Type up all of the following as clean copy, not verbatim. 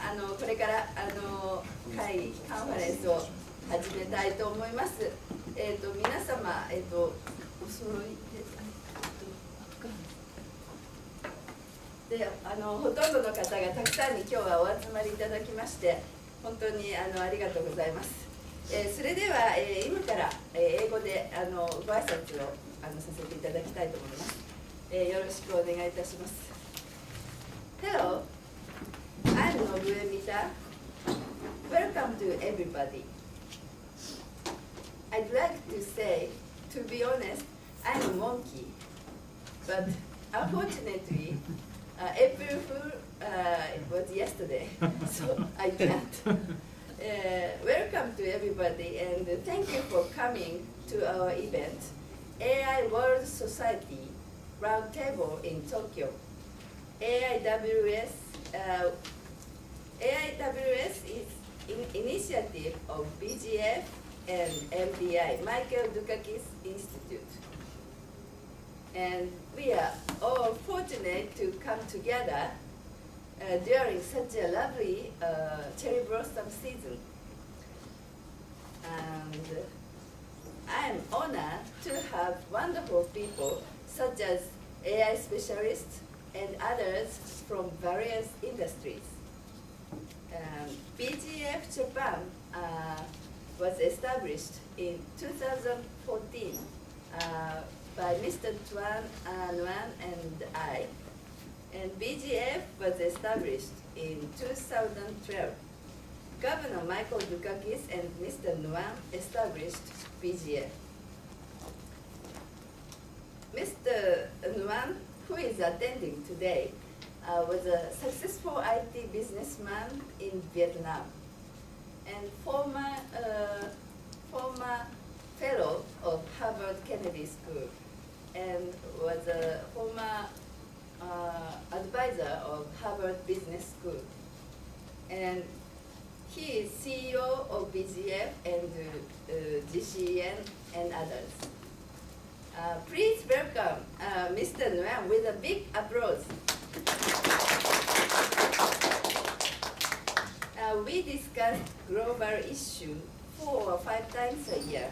これから会議カンファレンスを始めたいと思います。皆様、お揃いで、ほとんどの方がたくさんに今日はお集まりいただきまして本当にありがとうございます。それでは、今から、英語でご挨拶をさせていただきたいと思います。よろしくお願いいたします。Hello, I'm Nobuemita. Welcome to everybody. I'd like to say, to be honest, I'm a monkey, but unfortunately, April Fool it was yesterday, so I can't. Welcome to everybody, and thank you for coming to our event, AI World Society Roundtable in Tokyo. AIWS is an initiative of BGF and MDI, Michael Dukakis Institute. And we are all fortunate to come together during such a lovely cherry blossom season. And I am honored to have wonderful people such as AI specialists and others from various industries. BGF Japan was established in 2014 by Mr. Nguyen and I, and BGF was established in 2012. Governor Michael Dukakis and Mr. Nguyen established BGF. Mr. Nguyen, who is attending today, was a successful IT businessman in Vietnam and former fellow of Harvard Kennedy School and was a former advisor of Harvard Business School. And he is CEO of BGF and GCN and others. Please welcome Mr. Nguyen with a big applause. We discuss global issues 4 or 5 times a year,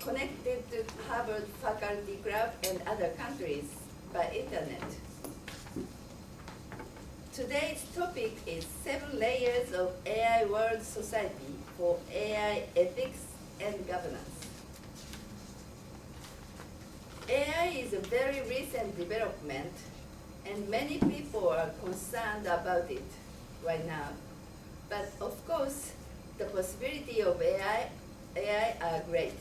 connected to Harvard Faculty Club and other countries by internet. Today's topic is 7 layers of AI World Society for AI ethics and governance. AI is a very recent development, and many people are concerned about it right now. But of course, the possibility of AI are great.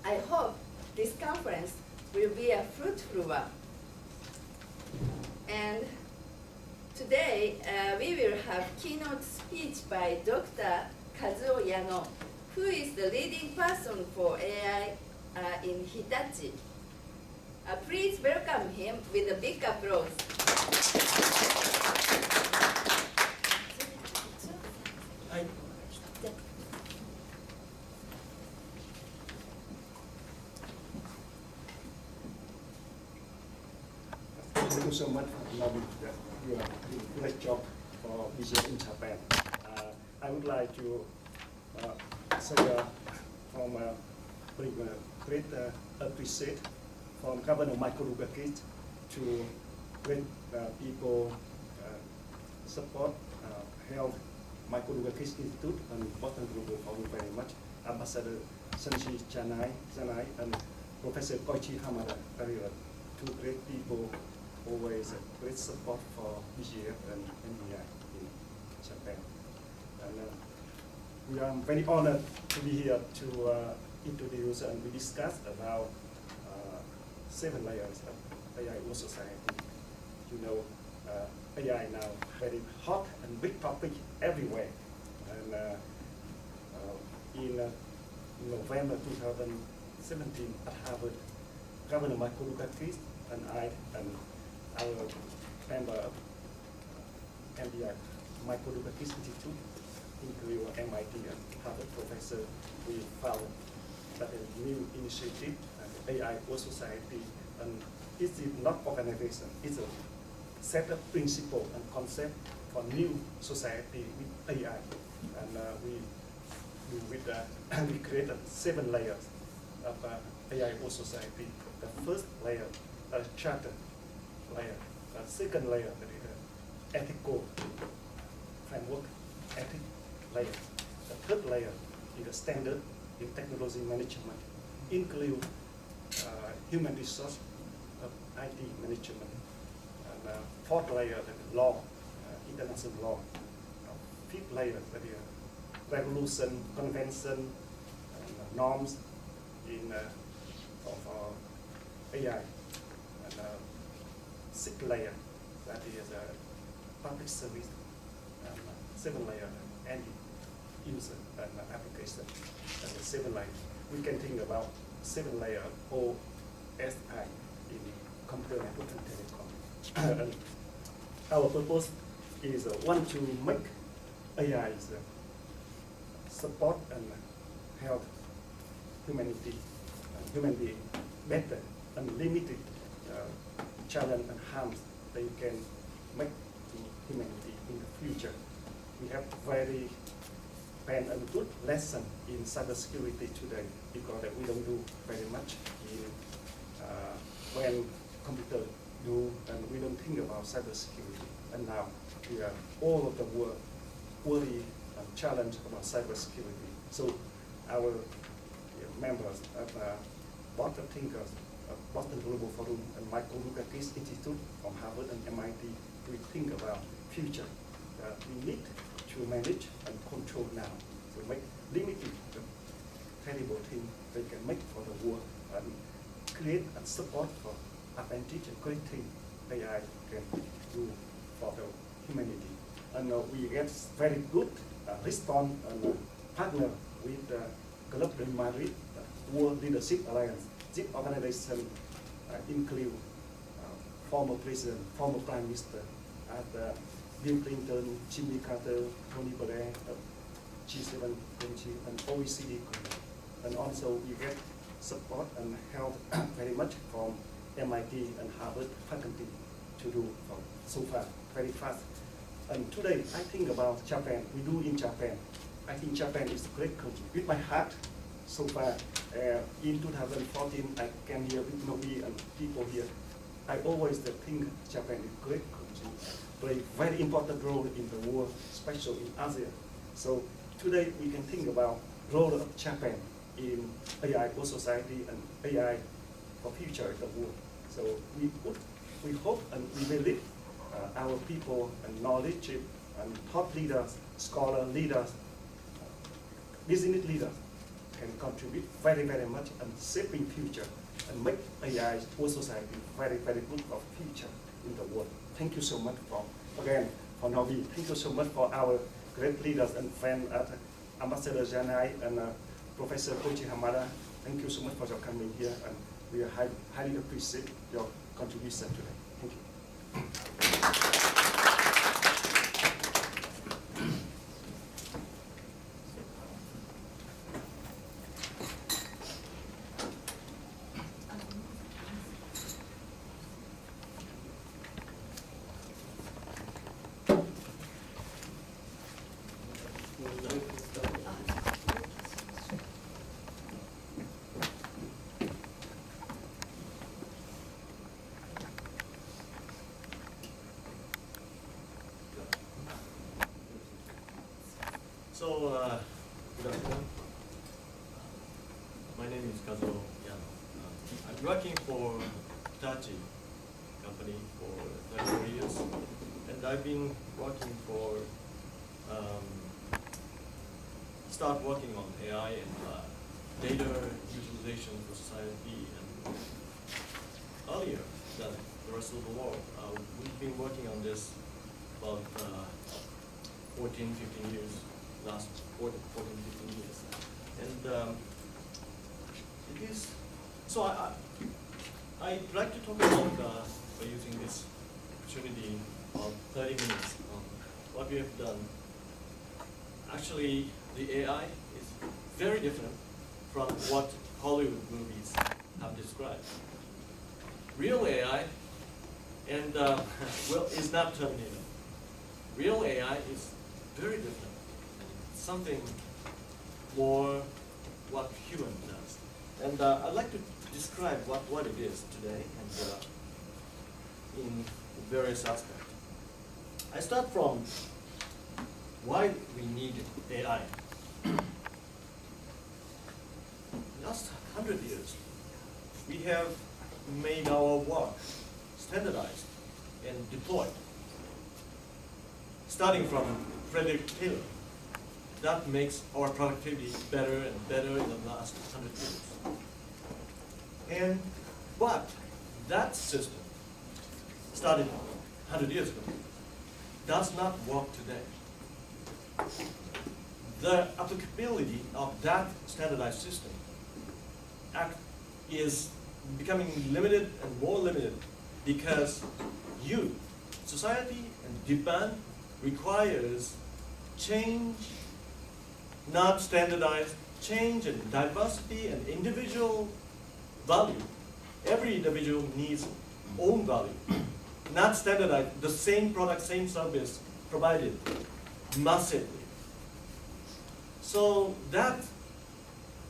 I hope this conference will be a fruitful one. And today, we will have keynote speech by Dr. Kazuo Yano, who is the leading person for AI in Hitachi. Please welcome him with a big applause. Thank you so much for loving that. You are doing a great job for BGF in Japan. I would like to say from bring a great appreciate from Governor Michael Dukakis to when people support help Michael Dukakis Institute and important group for you very much. Ambassador Sanshi Chanai and Professor Koichi Hamada, two great people, always a great support for BGF and NBI in Japan. And we are very honored to be here to introduce and we discuss about 7 layers of AI World Society. You know, AI now very hot and big topic everywhere. And in November 2017 at Harvard, Governor Michael Dukakis and I and our member of MBI, Michael Dukakis Institute, including MIT and Harvard professor, we found that a new initiative, AI World Society, and it's not organization, it's a set up principle and concept for new society with AI. And we created 7 layers of AI society. The first layer, charter layer. The second layer, that is ethical framework, ethic layer. The third layer is the standard in technology management, include human resource of IT management. And fourth layer, that is law, international law. Fifth layer, that is regulation, convention, and norms in of AI. And sixth layer, that is public service. And seventh layer, end user and application. And the 7 layer, we can think about 7 layer OSI in computer network and telecom. And our purpose is one to make AI support and help humanity and human being better and limited challenge and harms they can make to humanity in the future. We have very bad and good lesson in cybersecurity today because we don't do very much in when computer do, and we don't think about cybersecurity. And now we are all of the world worry and challenge about cybersecurity. So our members of Boston Thinkers, Boston Global Forum, and Michael Lukakis Institute from Harvard and MIT, we think about future. We need to manage and control now. So make limited the terrible thing they can make for the world and create and support for advantage and great thing AI can do for the humanity. And we get very good response and partner with the Club de Madrid, World Leadership Alliance. This organization include former president, former prime minister, Bill Clinton, Jimmy Carter, Tony Blair, G7 country, and OECD country. And also we get support and help very much from MIT and Harvard faculty to do so far very fast. And today I think about Japan. We do in Japan. I think Japan is a great country. With my heart, so far in 2014, I came here with Novi and people here. I always think Japan is a great country, play very important role in the world, especially in Asia. So today we can think about role of Japan in AI for society and AI for future of the world. So we hope and we believe our people and knowledge and thought leaders, scholar leaders, business leaders can contribute very, very much and shaping future and make AI for society very, very good for future in the world. Thank you so much again for Novi. Thank you so much for our great leaders and friends at Ambassador Janai and Professor Koji Hamada. Thank you so much for your coming here, and we highly appreciate your contribution today. Thank you. So, good afternoon. My name is Kazuo Yano. I'm working for Hitachi company for 34 years, and I've been working for, start working on AI and data utilization for society and earlier than the rest of the world. We've been working on this about 14, 15 years. Last 14, 15 years. And it is, so I'd like to talk about, by using this opportunity of 30 minutes on what we have done. Actually, the AI is very different from what Hollywood movies have described. Real AI And well, it's not Terminator. Real AI is very different. Something more what human does. And I'd like to describe what it is today and in various aspects. I start from why we need AI. Last 100 years, we have made our work standardized and deployed. Starting from Frederick Taylor, that makes our productivity better and better in the last 100 years. But that system started 100 years ago does not work today. The applicability of that standardized system is becoming limited and more limited because society and demand requires change, not standardized change and diversity and individual value. Every individual needs own value, not standardized, the same product, same service provided massively. So that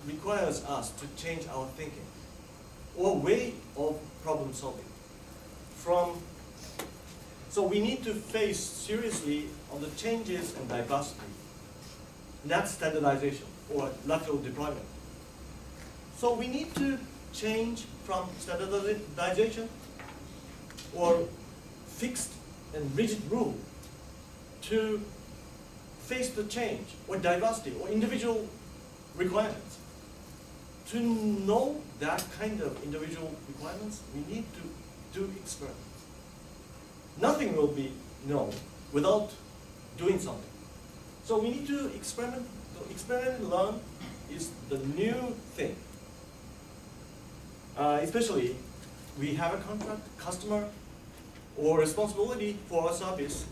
requires us to change our thinking or way of problem solving. So we need to face seriously on the changes in diversity, not standardization or lateral deployment. So we need to change from standardization or fixed and rigid rule to face the change or diversity or individual requirements. To know that kind of individual requirements, we need to do experiments. Nothing will be known without doing something. So we need to experiment. Experiment and learn is the new thing. Especially, we have a contract, customer, or responsibility for our service.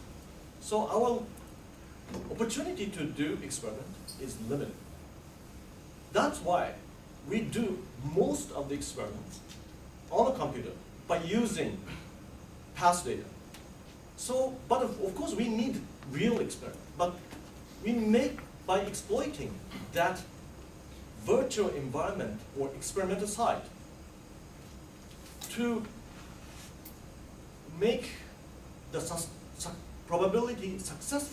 So our opportunity to do experiment is limited. That's why we do most of the experiments on a computer by using past data. So, but of course we need real experiment, but we make by exploiting that virtual environment or experimental site to make the probability success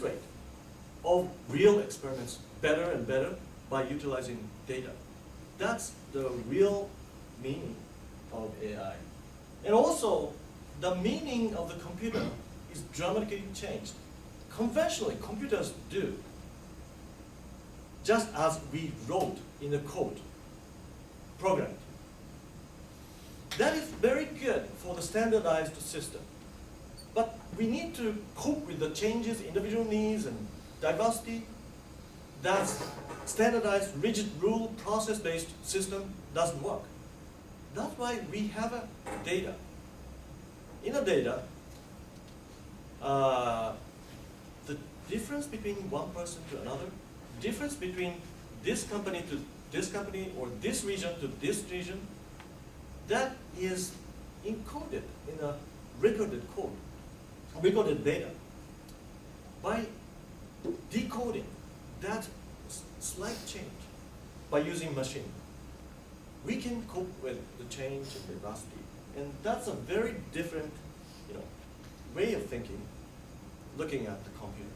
rate of real experiments better and better by utilizing data. That's the real meaning of AI. And also, the meaning of the computer is dramatically changed. Conventionally, computers do just as we wrote in the code, programmed. That is very good for the standardized system. But we need to cope with the changes, individual needs, and diversity. That standardized, rigid rule, process-based system doesn't work. That's why we have a data. In the data, the difference between one person to another, difference between this company to this company, or this region to this region, that is encoded in a recorded code, recorded data. By decoding that slight change by using machine, we can cope with the change in diversity. And that's a very different, way of thinking, looking at the computer.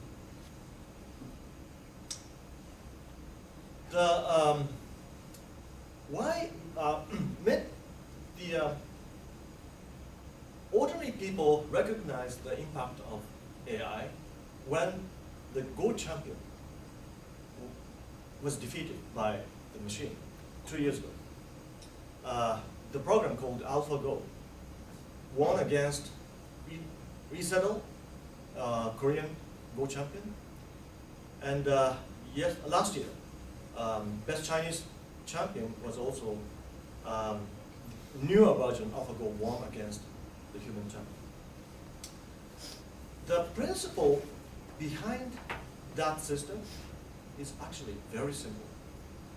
The ordinary people recognize the impact of AI when the Go champion was defeated by the machine 2 years ago. The program called AlphaGo won against Resettle, Korean Go champion, and last year, best Chinese champion was also newer version of AlphaGo won against the human champion. The principle behind that system is actually very simple.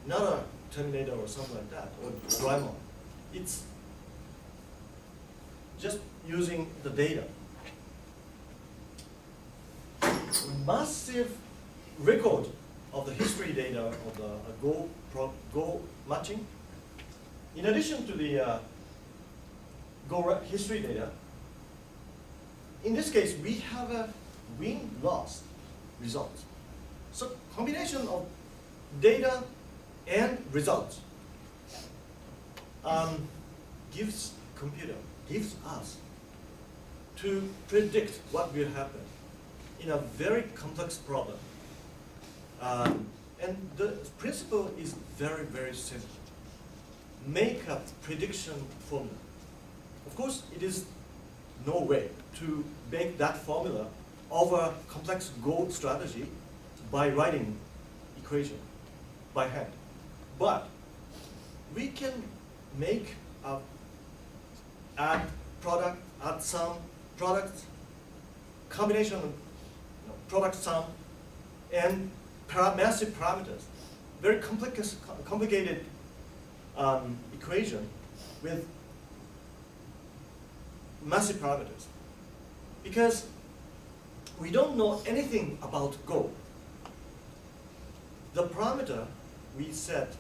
Not a Terminator or something like that, or Doraemon. It's just using the data. Massive record of the history data of the Go matching. In addition to the Go history data, in this case, we have a win-loss result. So combination of data and results gives us to predict what will happen in a very complex problem. And the principle is very, very simple. Make a prediction formula. Of course, it is no way to make that formula of a complex Go strategy by writing equation by hand. But we can make a add sum, product, combination of product sum, and massive parameters. Very complicated equation with massive parameters. Because we don't know anything about Go. The parameter we set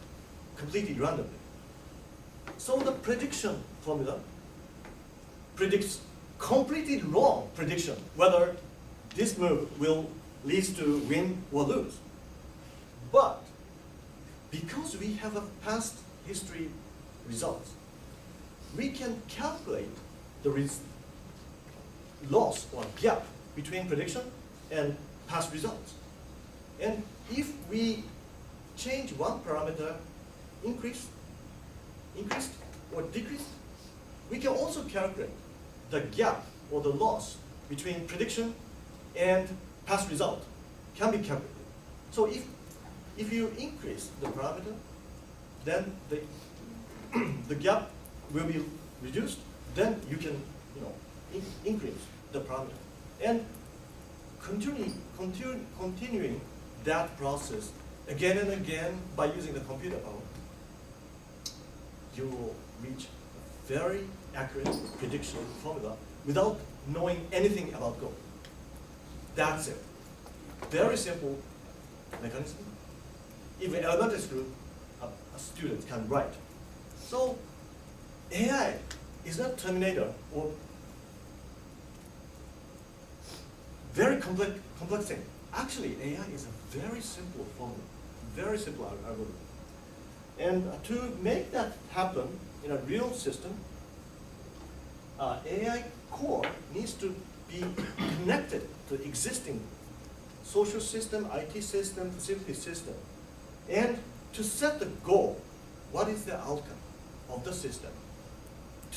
completely randomly. So the prediction formula predicts completely wrong prediction whether this move will lead to win or lose. But because we have a past history results, we can calculate the loss or gap between prediction and past results. And if we change one parameter, increased or decreased, we can also calculate the gap or the loss between prediction and past result can be calculated. So if you increase the parameter, then the gap will be reduced. Then you can increase the parameter, and continuing that process again and again by using the computer power, you will reach a very accurate prediction formula without knowing anything about Go. That's it. Very simple mechanism. Even elementary school, a student can write. So AI is not Terminator or very complex thing. Actually, AI is a very simple formula, very simple algorithm. And to make that happen in a real system, AI core needs to be connected to existing social system, IT system, facility system, and to set the goal. What is the outcome of the system?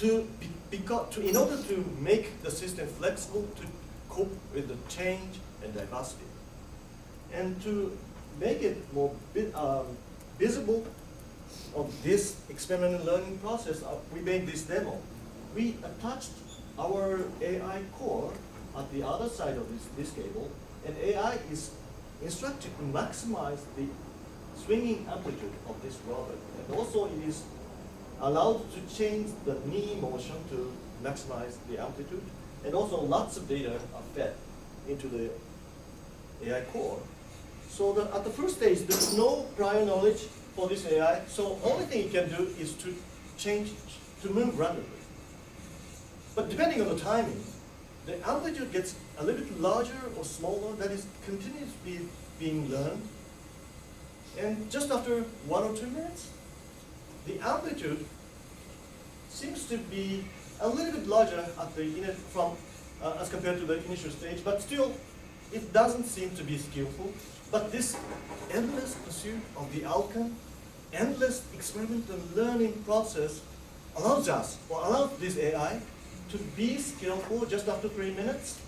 In order to make the system flexible to cope with the change and diversity, and to make it more visible of this experimental learning process, we made this demo. We attached our AI core at the other side of this cable, and AI is instructed to maximize the swinging amplitude of this robot. And also it is allowed to change the knee motion to maximize the amplitude. And also lots of data are fed into the AI core. So at the first stage, there's no prior knowledge for this AI. So only thing it can do is to move randomly. But depending on the timing, the amplitude gets a little bit larger or smaller. That is continuously being learned. And just after 1 or 2 minutes, the amplitude seems to be a little bit larger at the as compared to the initial stage, but still, it doesn't seem to be skillful. But this endless pursuit of the outcome, endless experimental learning process allows this AI to be skillful just after 3 minutes.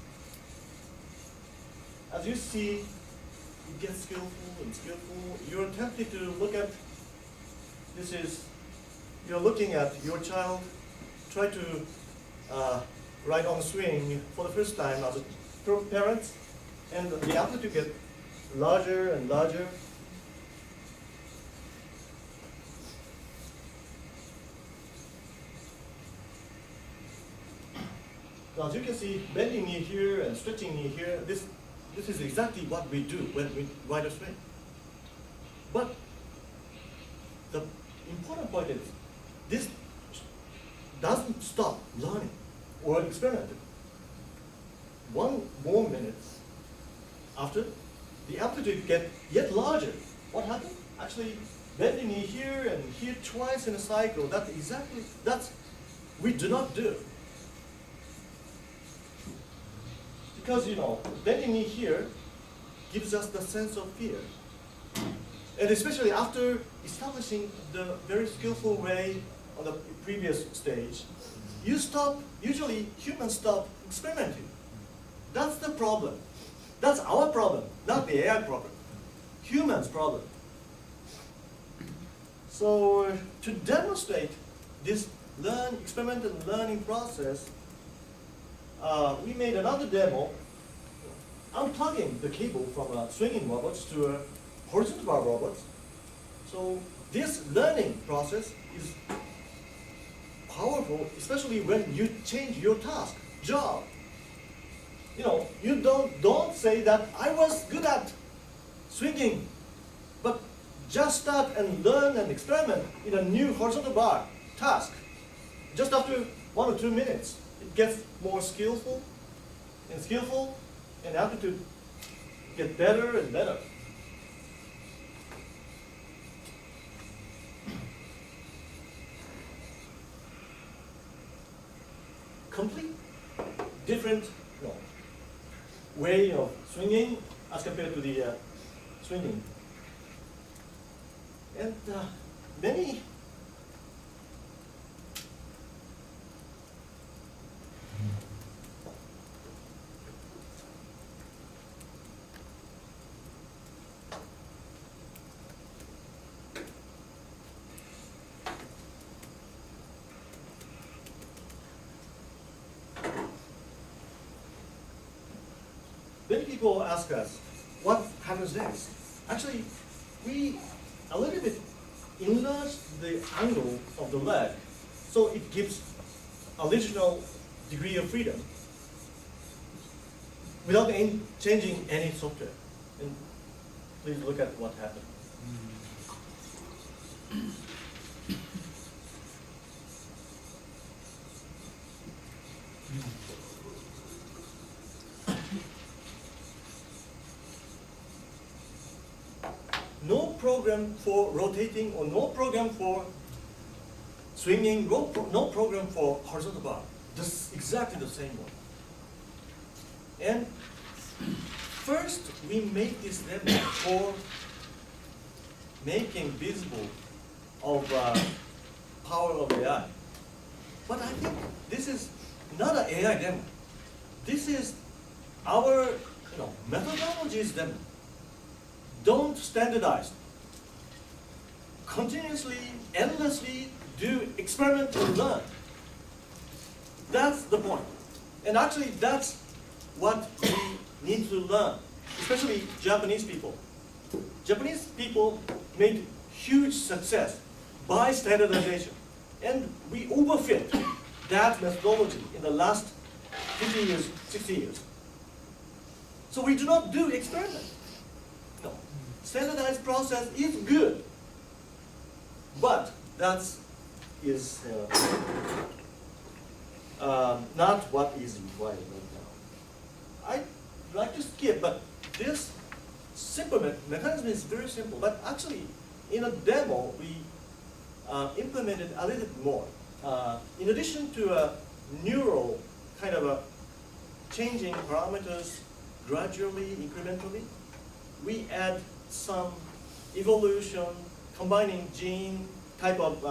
As you see, it gets skillful and skillful. You're tempted to look at, you're looking at your child try to ride on a swing for the first time as a parent, and the amplitude gets larger and larger. Now, as you can see, bending knee here and stretching knee here, this is exactly what we do when we ride a swing. But the important point is, this doesn't stop learning or experimenting. 1 more minute after, the amplitude gets yet larger. What happened? Actually, bending knee here and here twice in a cycle, that's we do not do. Because, bending knee here gives us the sense of fear. And especially after establishing the very skillful way on the previous stage, usually humans stop experimenting. That's the problem. That's our problem, not the AI problem. Humans' problem. So to demonstrate this experiment and learning process, we made another demo, unplugging the cable from a swinging robot to a horizontal bar robot. So this learning process is powerful, especially when you change your job. You don't say that I was good at swinging, but just start and learn and experiment in a new horizontal bar task. Just after 1 or 2 minutes, it gets more skillful, and amplitude get better and better. Complete different way of swinging as compared to the swinging. And many people ask us, what happens next? Actually, we a little bit enlarge the angle of the leg, so it gives additional degree of freedom without changing any software. And please look at what happened. No program for rotating or no program for swinging, no program for horizontal bar. Just exactly the same one. And first, we make this demo for making visible of power of AI. But I think this is not an AI demo. This is our methodologies demo. Don't standardize. Continuously, endlessly do experiment and learn. That's the point. And actually, that's what we need to learn, especially Japanese people. Japanese people made huge success by standardization. And we overfit that methodology in the last 50 years, 60 years. So we do not do experiment. No. Standardized process is good, but that is not what is required right now. I'd like to skip, but this simple mechanism is very simple. But actually, in a demo, we implemented a little bit more. In addition to a neural kind of a changing parameters gradually, incrementally, we add some evolution, combining gene type of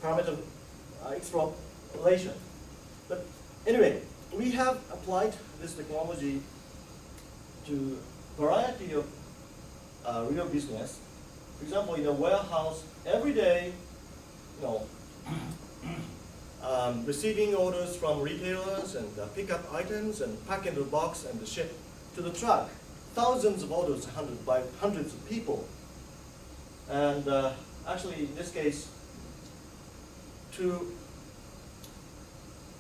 parameter extrapolation. But anyway, we have applied this technology to a variety of real business. For example, in a warehouse, every day, receiving orders from retailers and pick up items and pack into the box and ship to the truck. Thousands of orders handled by hundreds of people. And actually, in this case,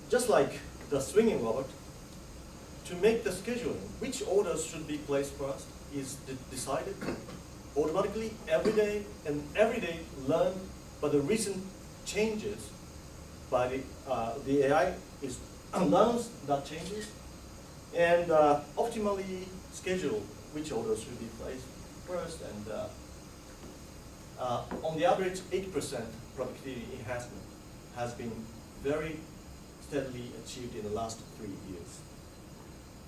just like the swinging robot to make the scheduling, which orders should be placed first, is decided automatically every day, and every day learn by the recent changes by the AI is learns that changes and optimally schedule which orders should be placed first, and on the average 8% productivity enhancement has been very steadily achieved in the last 3 years.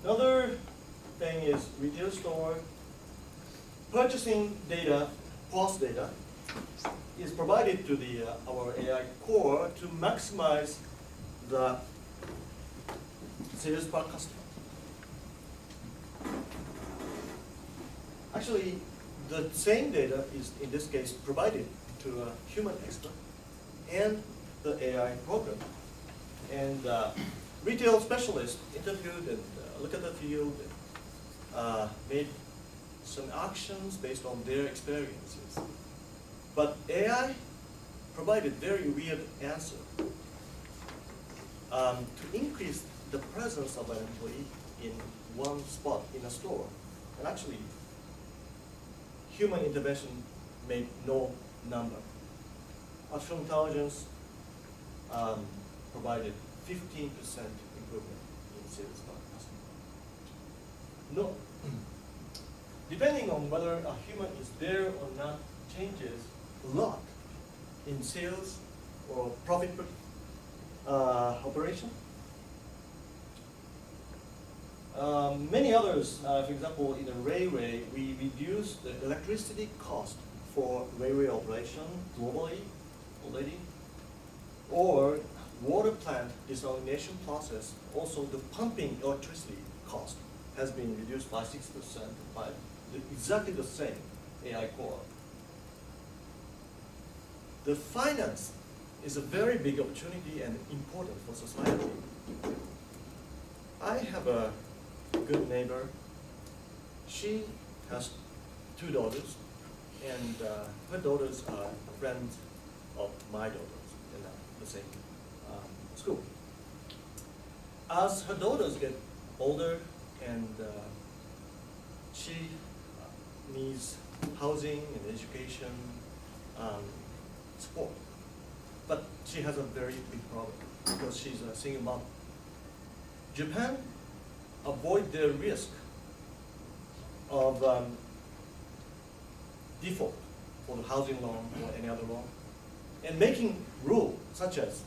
Another thing is retail store purchasing data, POS data, is provided to the our AI core to maximize the sales per customer. Actually, the same data is, in this case, provided to a human expert and the AI program. And retail specialists interviewed and looked at the field, and, made some actions based on their experiences. But AI provided very weird answer. To increase the presence of an employee in one spot in a store, and actually human intervention made no number. Artificial intelligence provided 15% improvement in sales per customer. No, depending on whether a human is there or not, changes a lot in sales or profit operation. Many others, for example, in the railway, we reduce the electricity cost for railway operation globally already, or water plant desalination process, also the pumping electricity cost has been reduced by 6% by exactly the same AI core. The finance is a very big opportunity and important for society. I have a good neighbor. She has 2 daughters, and her daughters are friends of my daughters in the same school. As her daughters get older and she needs housing and education support, but she has a very big problem because she's a single mom. Japan avoid the risk of default for the housing loan or any other loan, and making rule such as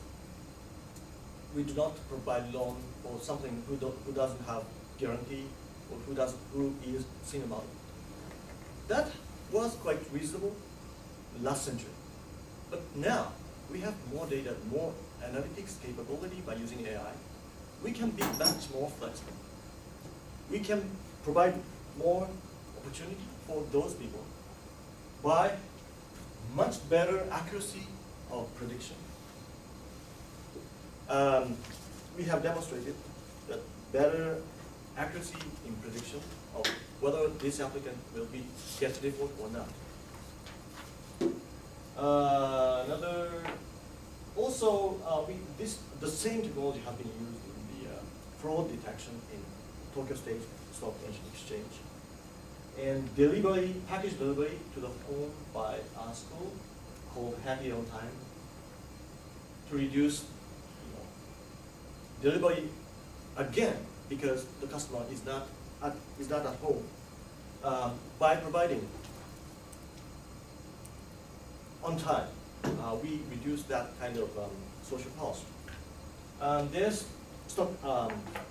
we do not provide loan for something who doesn't have guarantee or who is single mother. That was quite reasonable last century, but now we have more data, more analytics capability by using AI. We can be much more flexible. We can provide more opportunity for those people by much better accuracy of prediction. We have demonstrated that better accuracy in prediction of whether this applicant will get default or not. The same technology has been used in the fraud detection in Tokyo State Stock Exchange, and package delivery to the home by our school called Happy on Time to reduce delivery again because the customer is not at home, by providing on time. We reduce that kind of social cost. There's stock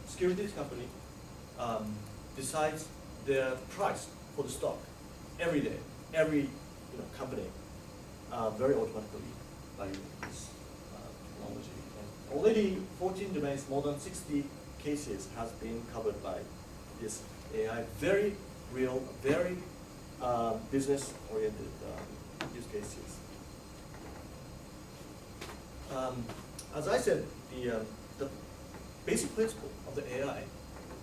securities company decides their price for the stock every day, every company, very automatically by this technology. And already 14 domains, more than 60 cases has been covered by this AI. Very real, very business-oriented use cases. As I said, the basic principle of the AI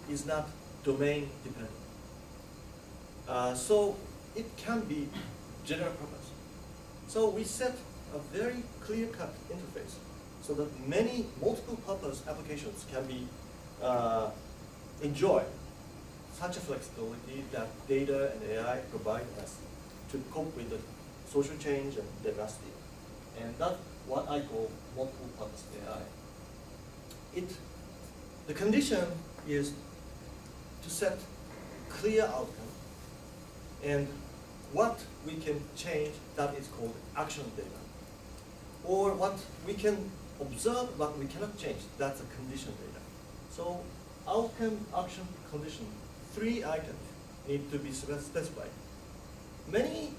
is not domain dependent. So it can be general purpose. So we set a very clear-cut interface so that many multiple purpose applications can be enjoy such a flexibility that data and AI provide us to cope with the social change and diversity. And that's what I call multiple purpose AI. The condition is to set clear outcome, and what we can change, that is called action data. Or what we can observe, but we cannot change, that's a condition data. So outcome, action, condition, 3 items need to be specified. Many,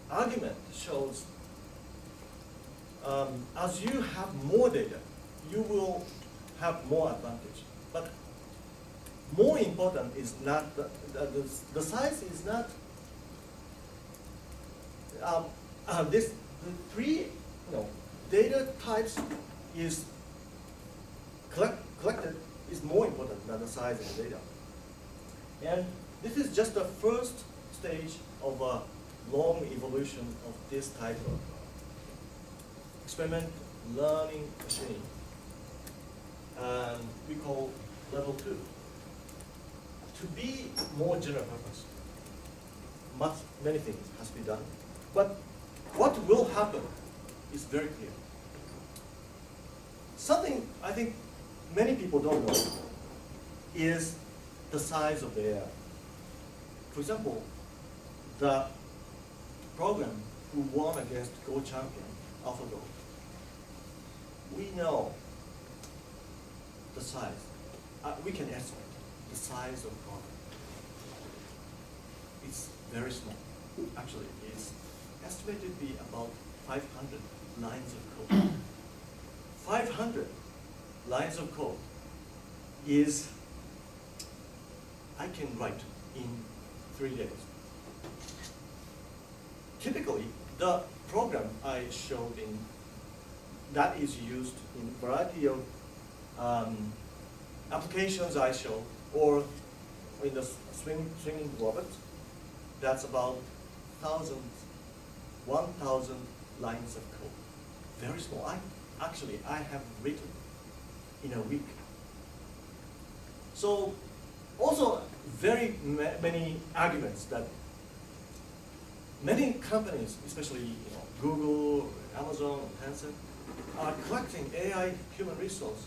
argument shows as you have more data, you will have more advantage. But more important is not, the size is not, the 3 data types is collected is more important than the size of the data. And this is just the first stage of a long evolution of this type of experiment learning machine. And we call level 2. To be more general purpose, many things has to be done. But what will happen is very clear. Something I think many people don't know is the size of the AI. For example, the program who won against Go champion, AlphaGo, we know the size. We can estimate the size of the program. It's very small. Actually, it's estimated to be about 500 lines of code. 500 lines of code is, I can write in 3 days. Typically, the program I showed in, that is used in a variety of applications I show, or in the swinging robot, that's about 1,000 lines of code. Very small. Actually, I have written in a week. So, also very many arguments that many companies, especially Google, Amazon, Tencent, are collecting AI human resource.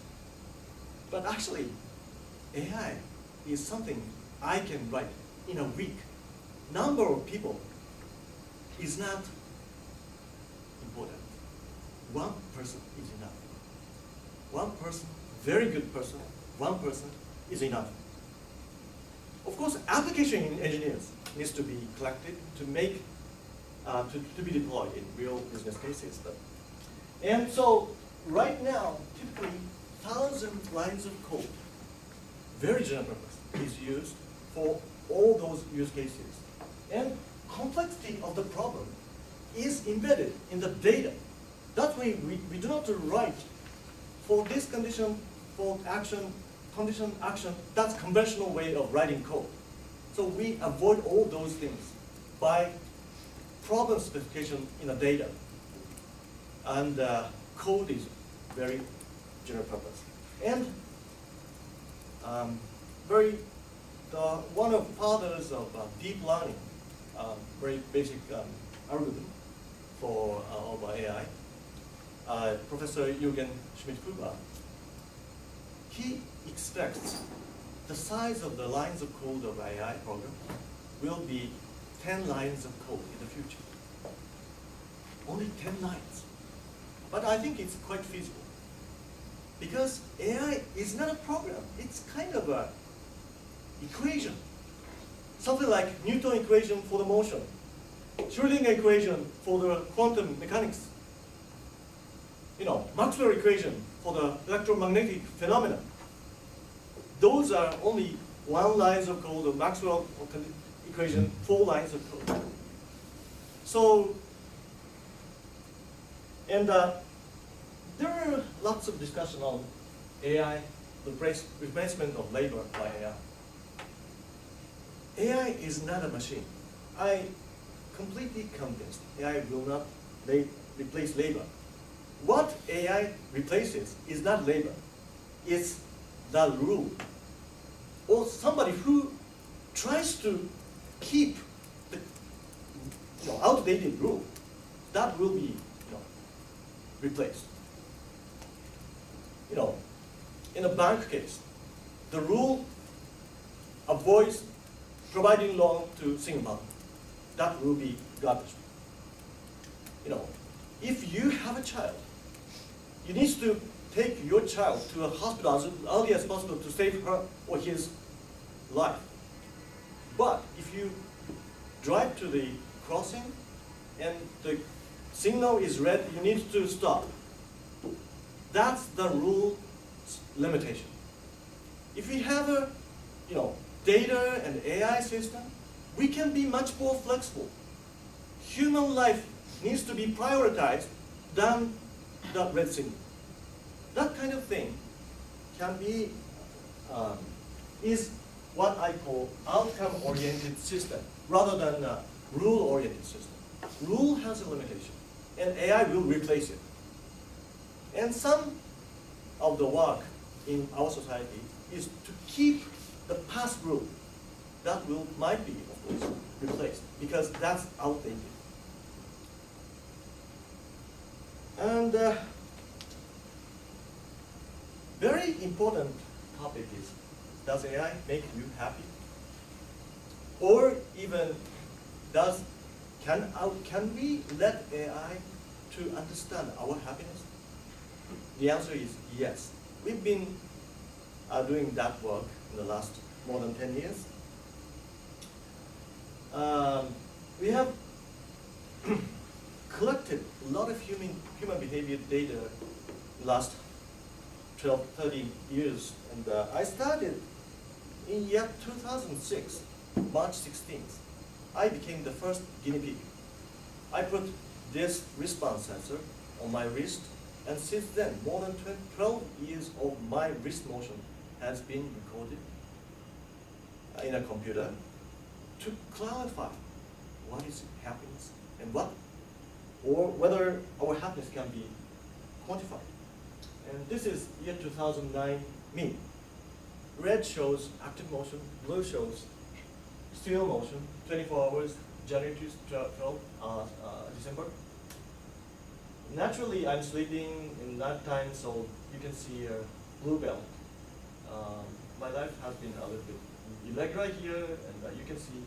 But actually, AI is something I can write in a week. Number of people is not important. One person is enough. One person, very good person, one person is enough. Of course, application engineers needs to be collected to make, to be deployed in real business cases. And so, right now, typically, 1,000 lines of code, very general purpose, is used for all those use cases. And complexity of the problem is embedded in the data. That way, we do not write for this condition, for action, condition, action. That's conventional way of writing code. So we avoid all those things by problem specification in the data. And code is very general purpose. And one of the fathers of deep learning, very basic algorithm for of AI, Professor Jürgen Schmidt-Huber, he expects the size of the lines of code of AI program will be 10 lines of code in the future. Only 10 lines. But I think it's quite feasible. Because AI is not a program, it's kind of an equation. Something like Newton equation for the motion, Schrödinger equation for the quantum mechanics, Maxwell equation for the electromagnetic phenomena. Those are only 1 line of code of Maxwell equation, 4 lines of code. So, and there are lots of discussion on AI, the replacement of labor by AI. AI is not a machine. I completely convinced AI will not replace labor. what AI replaces is not labor, it's the rule. Or somebody who tries to keep the outdated rule, that will be replaced. In a bank case, the rule avoids providing loan to single mother. That will be garbage. If you have a child, you need to take your child to a hospital as early as possible to save her or his life. But if you drive to the crossing and the signal is red, you need to stop. That's the rule limitation. If we have a data and AI system, we can be much more flexible. Human life needs to be prioritized than the red signal. That kind of thing can be, is what I call outcome-oriented system rather than a rule-oriented system. Rule has a limitation, and AI will replace it. And some of the work in our society is to keep the past rule. That might be, of course, replaced because that's outdated. And very important topic is, does AI make you happy? Or even can we let AI to understand our happiness? The answer is yes. We've been doing that work in the last more than 10 years. We have collected a lot of human behavior data in the last 12, 13 years. And I started in year 2006, March 16th. I became the first guinea pig. I put this wristband sensor on my wrist, and since then, more than 12 years of my wrist motion has been recorded in a computer to clarify what is happiness and or whether our happiness can be quantified. And this is year 2009 me. Red shows active motion, blue shows still motion, 24 hours, January to 12, December. Naturally, I'm sleeping in that time, so you can see a blue belt. My life has been a little bit irregular here, and you can see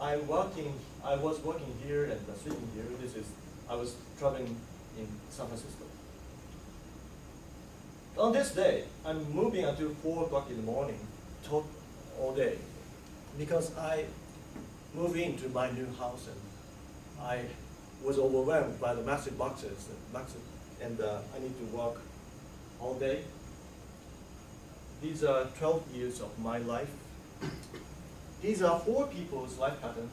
I was working here and sleeping here. I was traveling in San Francisco. On this day, I'm moving until 4 o'clock in the morning, talk all day, because I moved into my new house and I was overwhelmed by the massive boxes and I need to work all day. These are 12 years of my life. These are 4 people's life pattern.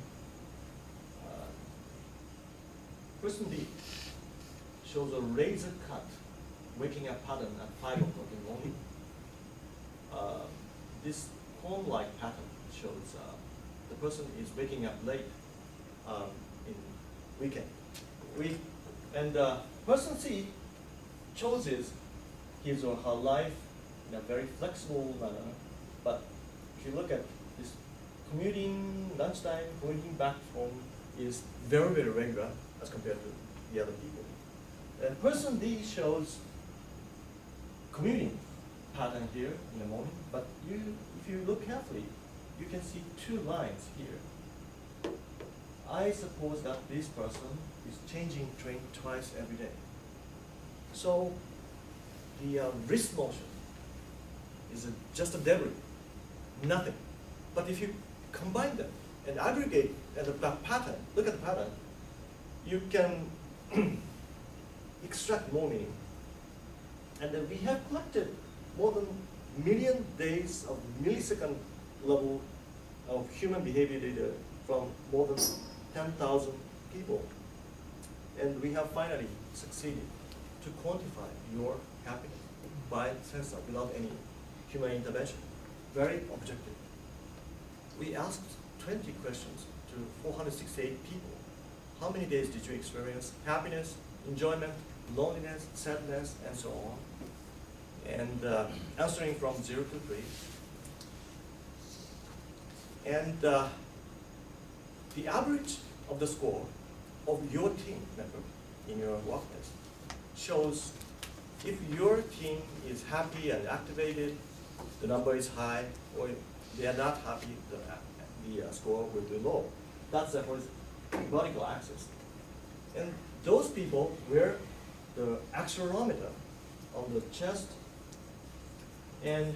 Person B shows a razor cut waking up pattern at 5 o'clock in the morning. This cone-like pattern shows the person is waking up late in weekend. And person C chooses his or her life in a very flexible manner, but if you look at this commuting, lunchtime, commuting back home is very, very regular as compared to the other people. And person D shows commuting pattern here in the morning, but if you look carefully, you can see 2 lines here. I suppose that this person is changing train twice every day. So the wrist motion is just a debris, nothing. But if you combine them and aggregate at the pattern, look at the pattern, you can extract more meaning. And then we have collected more than a million days of millisecond level of human behavior data from more than 10,000 people. And we have finally succeeded to quantify your happiness by sensor without any human intervention. Very objective. We asked 20 questions to 468 people. How many days did you experience happiness, enjoyment, loneliness, sadness, and so on. And answering from 0 to 3. And the average of the score of your team member in your workplace shows if your team is happy and activated, the number is high, or they are not happy, the score will be low. That's the vertical axis. And those people wear the accelerometer on the chest, and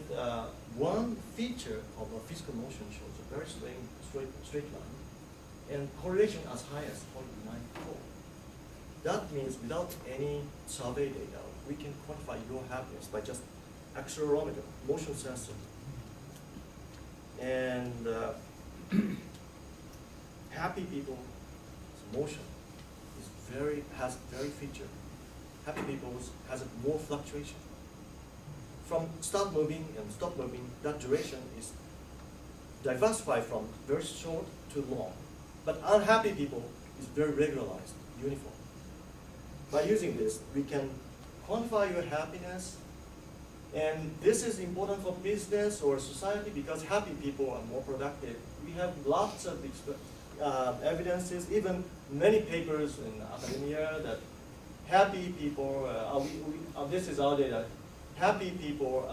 one feature of a physical motion shows a very straight line, and correlation as high as 0.94. That means without any survey data, we can quantify your happiness by just accelerometer, motion sensor. And happy people's motion has very feature. Happy people has more fluctuation. From start moving and stop moving, that duration is diversified from very short to long. But unhappy people is very regularized, uniform. By using this, we can quantify your happiness, and this is important for business or society because happy people are more productive. We have lots of evidences, even many papers in academia that happy people, this is our data, happy people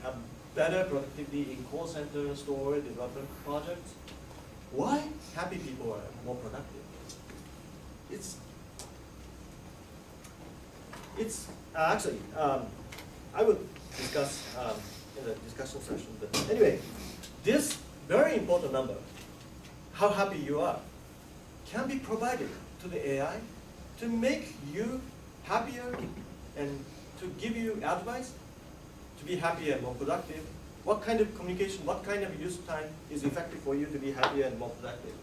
have better productivity in call center, store, development projects. Why happy people are more productive? It's actually, I would discuss in the discussion session, but anyway, this very important number, how happy you are, can be provided to the AI to make you happier and to give you advice to be happier and more productive. What kind of communication, what kind of use time is effective for you to be happier and more productive?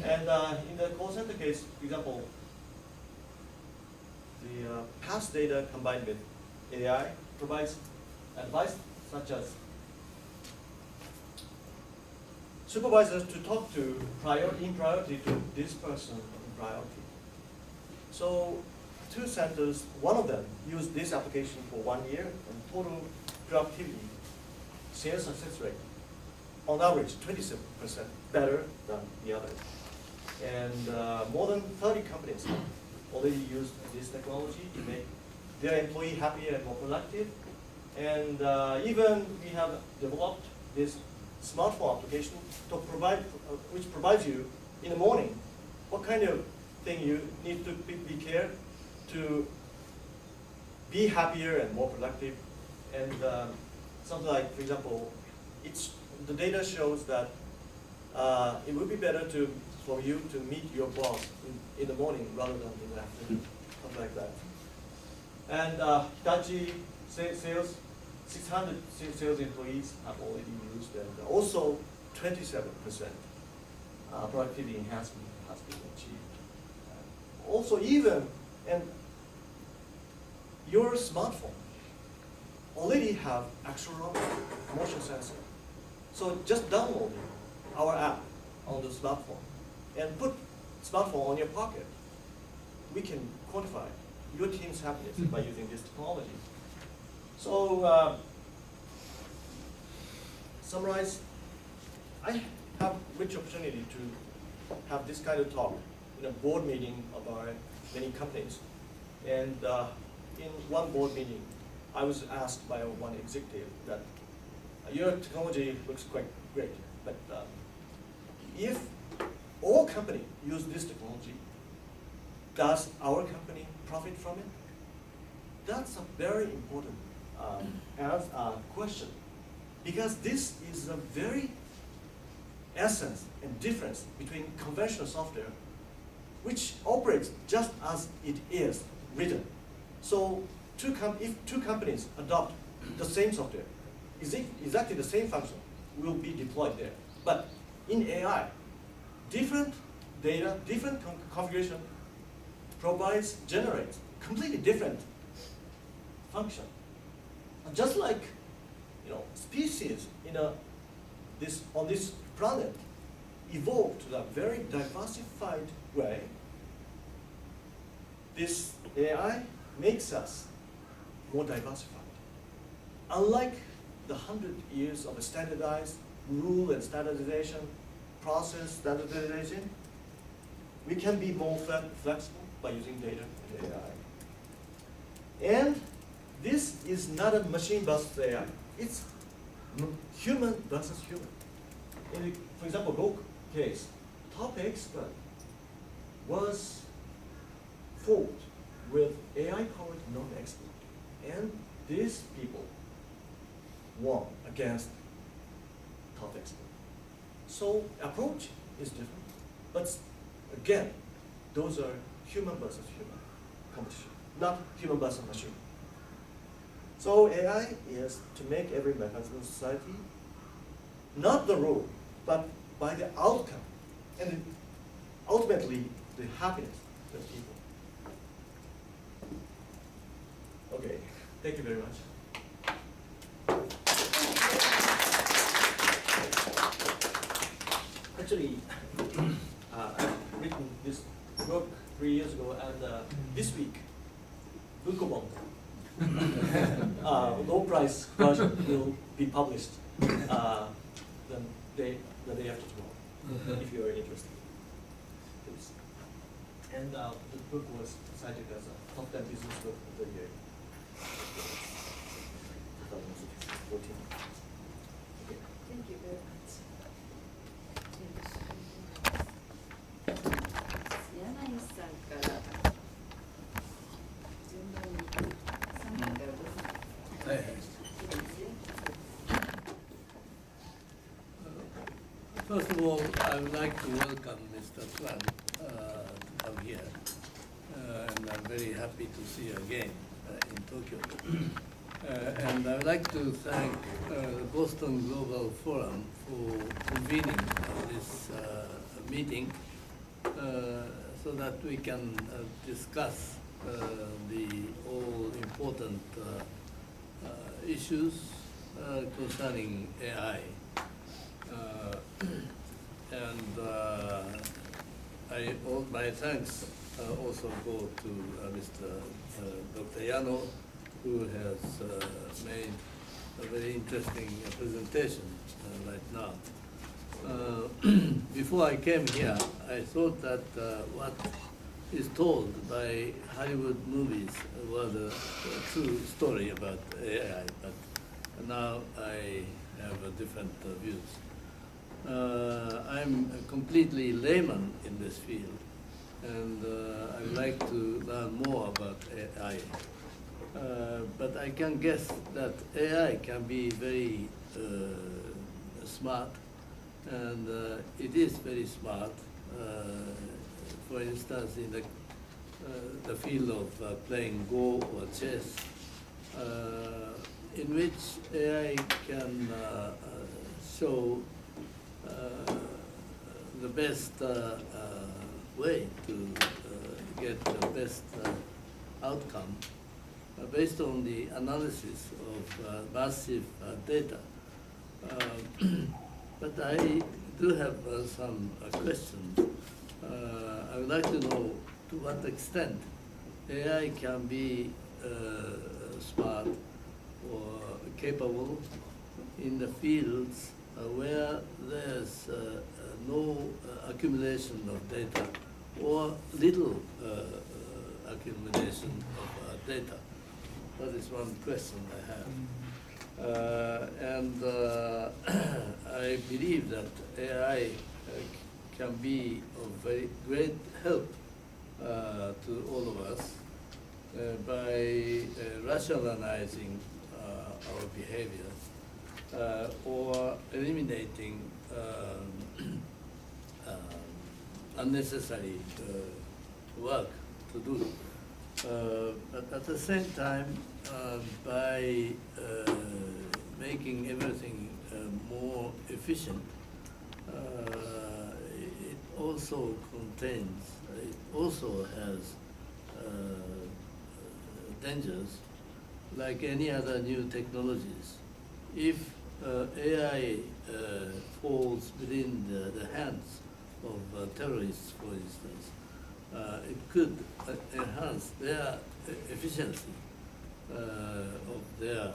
And in the call center case, for example, the past data combined with AI provides advice such as supervisors to talk to in priority to this person in priority. So 2 centers, one of them used this application for 1 year, and total productivity, sales success rate, on average 27% better than the other. And more than 30 companies already use this technology to make their employee happier and more productive. And even we have developed this smartphone application to which provides you in the morning what kind of thing you need to be care to be happier and more productive. And something like, for example, the data shows that it would be better for you to meet your boss in the morning rather than in the afternoon, something like that. And Hitachi sales, 600 sales employees have already used, and also 27% productivity enhancement has been achieved. Also, and your smartphone already have accelerometer, motion sensor. So just download our app on the smartphone and put smartphone on your pocket. We can quantify your team's happiness by using this technology. So, summarize, I have rich opportunity to have this kind of talk in a board meeting of our many companies. And in one board meeting, I was asked by one executive that your technology looks quite great, but if all companies use this technology, does our company profit from it? That's a very important question, because this is a very essence and difference between conventional software, which operates just as it is written. So if 2 companies adopt the same software, exactly the same function will be deployed there. But in AI, different data, different configuration generates completely different function. Just like species on this planet evolved to a very diversified way, this AI makes us more diversified. Unlike the 100 years of a standardized rule and standardization, process standardization, we can be more flexible by using data and AI. And this is not a machine versus AI. It's human versus human. For example, Go case, top expert was fought with AI-powered non-expert. And these people won against top expert. So approach is different. But again, those are human versus human competition, not human versus machine. So AI is to make every mechanism in society not the rule, but by the outcome, and ultimately the happiness of people. Okay, thank you very much. Actually, I've written this book 3 years ago, and this week, Bunkobon, low price version will be published the day after tomorrow, if you are interested. Please. And the book was cited as a top 10 business book of the year. 2014. Okay. Thank you very much. 柳さんから順番に3番から5番。はいはい。First of all, I would like to welcome Mr. Tran to come here, and I'm very happy to see you again in Tokyo. And I would like to thank the Boston Global Forum for convening this meeting so that we can discuss the all important issues concerning AI. My thanks also go to Mr. Dr. Yano, who has made a very interesting presentation right now. Before I came here, I thought that what is told by Hollywood movies was a true story about AI, but now I have different views. I'm a completely layman in this field, and I'd like to learn more about AI. But I can guess that AI can be very smart, and it is very smart. For instance, in the field of playing Go or chess, in which AI can show the best way to get the best outcome based on the analysis of massive data. But I do have some questions. I would like to know to what extent AI can be smart or capable in the fields where there's no accumulation of data or little accumulation of data. That is one question I have. And I believe that AI can be of very great help to all of us by rationalizing our behavior or eliminating unnecessary work to do. But at the same time, by making everything more efficient, it also contains, it also has dangers like any other new technologies. If AI falls within the hands of terrorists, for instance, it could enhance their efficiency of their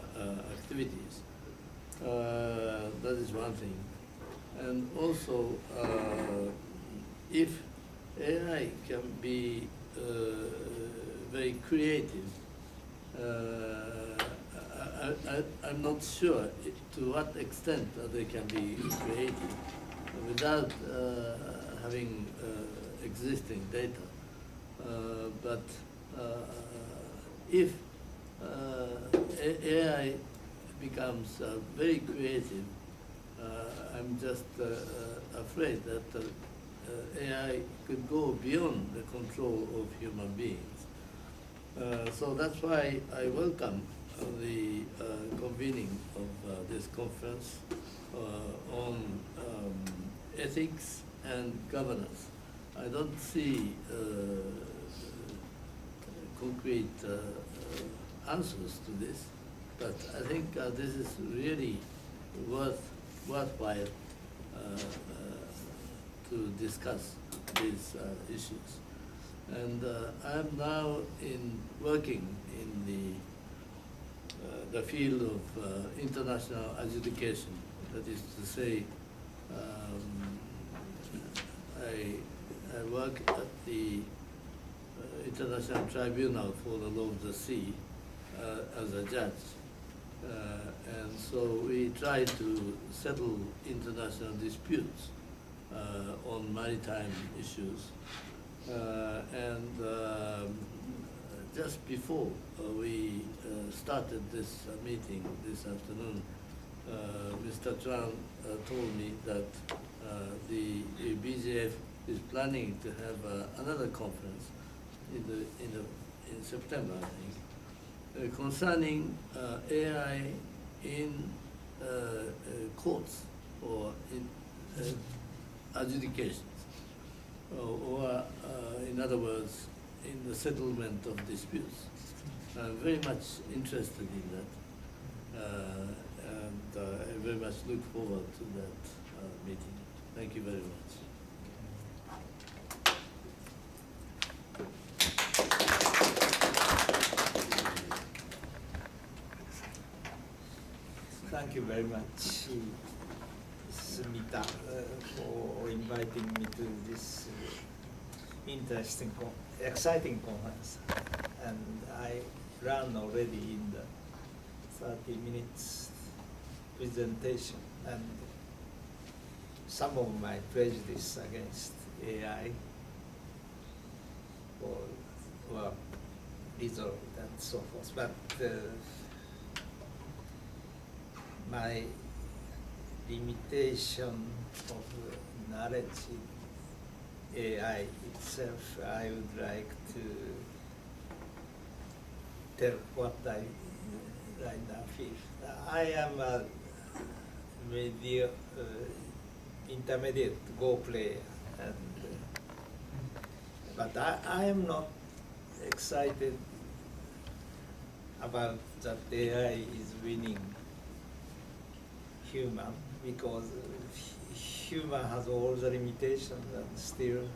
activities. That is one thing. And also, if AI can be very creative, I'm not sure to what extent they can be creative without having existing data. But if AI becomes very creative, I'm just afraid that AI could go beyond the control of human beings. So that's why I welcome the convening of this conference on ethics and governance. I don't see concrete answers to this, but I think this is really worthwhile to discuss these issues. And I'm now working in the field of international adjudication. That is to say, I work at the International Tribunal for the Law of the Sea as a judge. And so we try to settle international disputes on maritime issues. Just before we started this meeting this afternoon, Mr. Tran told me that the BJF is planning to have another conference in September, I think, concerning AI in courts or in adjudications, or in other words, in the settlement of disputes. I'm very much interested in that, and I very much look forward to that meeting. Thank you very much. Thank you very much, Sumita, for inviting me to this interesting, exciting conference. And I ran already in the 30 minutes presentation, and some of my prejudice against AI were resolved and so forth. But my limitation of knowledge in AI itself, I would like to tell what I right now feel. I am a intermediate Go player, and but I am not excited about that AI is winning human, because human has all the limitations, and still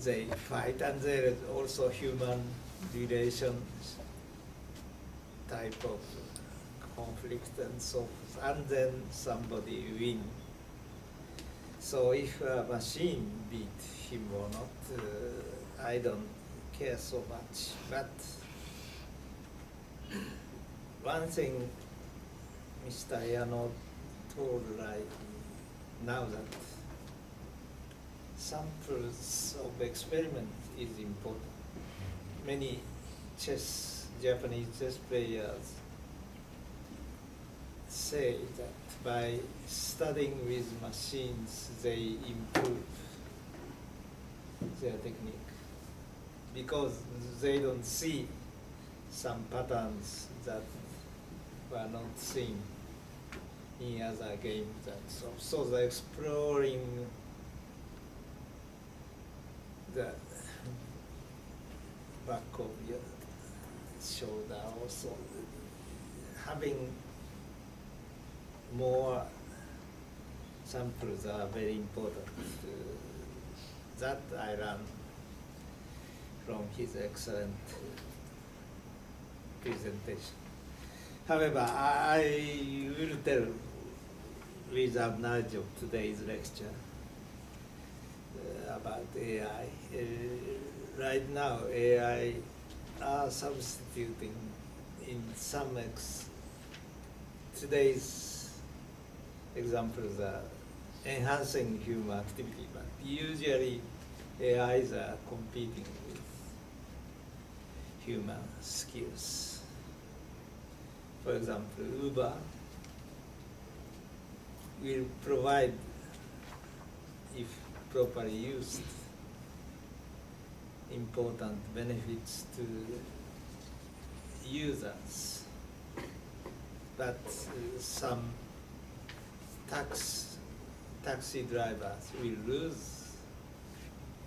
they fight, and there is also human relations type of conflict and so forth, and then somebody win. So if a machine beat him or not, I don't care so much. But one thing Mr. Yano told right now, that samples of experiment is important. Many Japanese chess players say that by studying with machines, they improve their technique, because they don't see some patterns that were not seen in other games. And so they're exploring the back of your shoulder, also having more samples are very important. That I learned from his excellent presentation. However, I will tell without knowledge of today's lecture about AI. Right now, AI are substituting in some today's examples are enhancing human activity, but usually AIs are competing with human skills. For example, Uber will provide, if properly used, important benefits to users, but some taxi drivers will lose,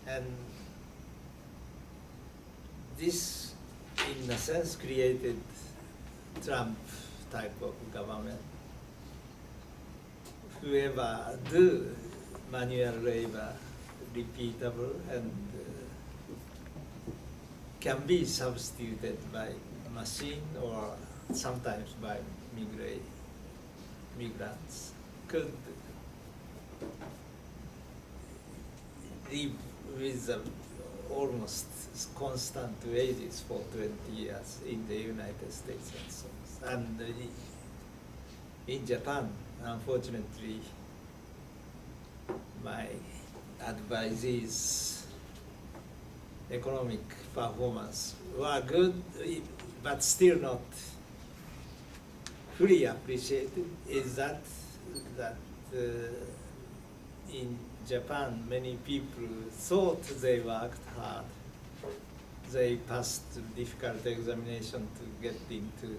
and this, in a sense, created Trump type of government. Whoever do manual labor repeatable and can be substituted by machine or sometimes by migrants could live with almost constant wages for 20 years in the United States and so on. And in Japan, unfortunately, my advice is economic performance were good, but still not fully appreciated, is that in Japan, many people thought they worked hard. They passed difficult examination to get into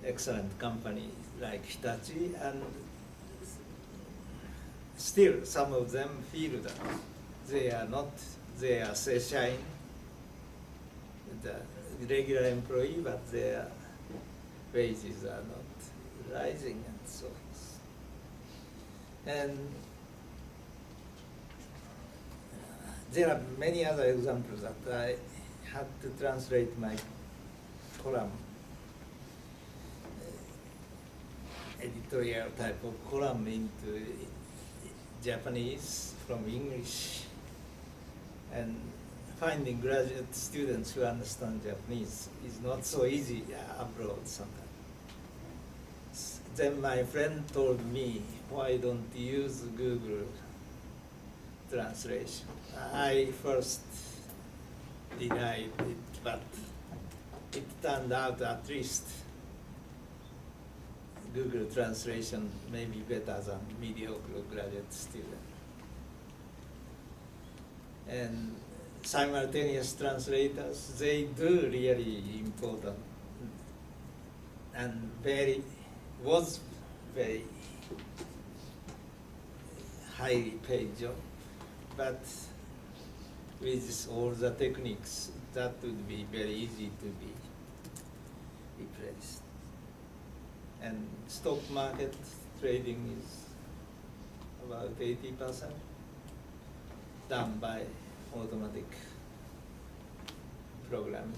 excellent companies like Hitachi, and still some of them feel that they are not, they are shine the regular employee, but their wages are not rising and so on. And there are many other examples that I had to translate my column, editorial type of column, into Japanese from English, and finding graduate students who understand Japanese is not so easy abroad sometimes. Then my friend told me, why don't you use Google Translation? I first denied it, but it turned out at least Google Translation may be better than mediocre graduate student. And simultaneous translators, they do really important and was very highly paid job, but with all the techniques, that would be very easy to be replaced. And stock market trading is about 80% done by automatic programming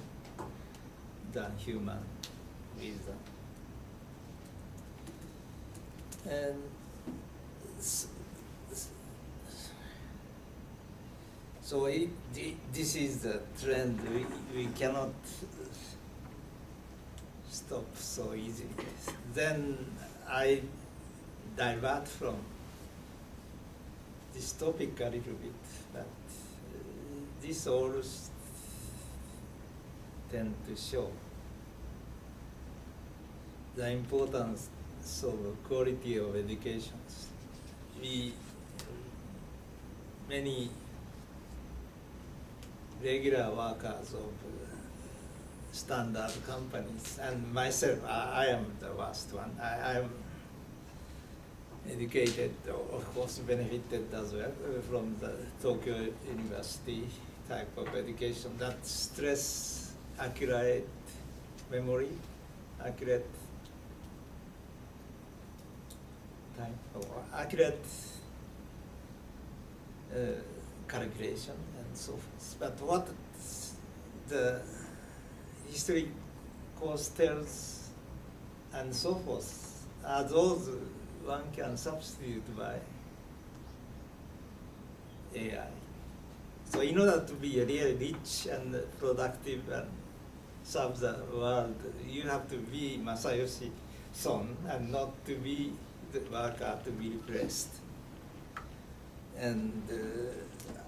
than human wisdom. And so this is the trend. We cannot stop so easily. Then I divert from this topic a little bit, but this all tend to show the importance of quality of education. Many regular workers of standard companies, and myself, I am the worst one. I am educated, of course benefited as well from the Tokyo University type of education that stress accurate memory, accurate time, or accurate calculation, and and so forth. But what the history course tells and so forth are those one can substitute by AI. So in order to be really rich and productive and serve the world, you have to be Masayoshi Son and not to be the worker to be replaced. And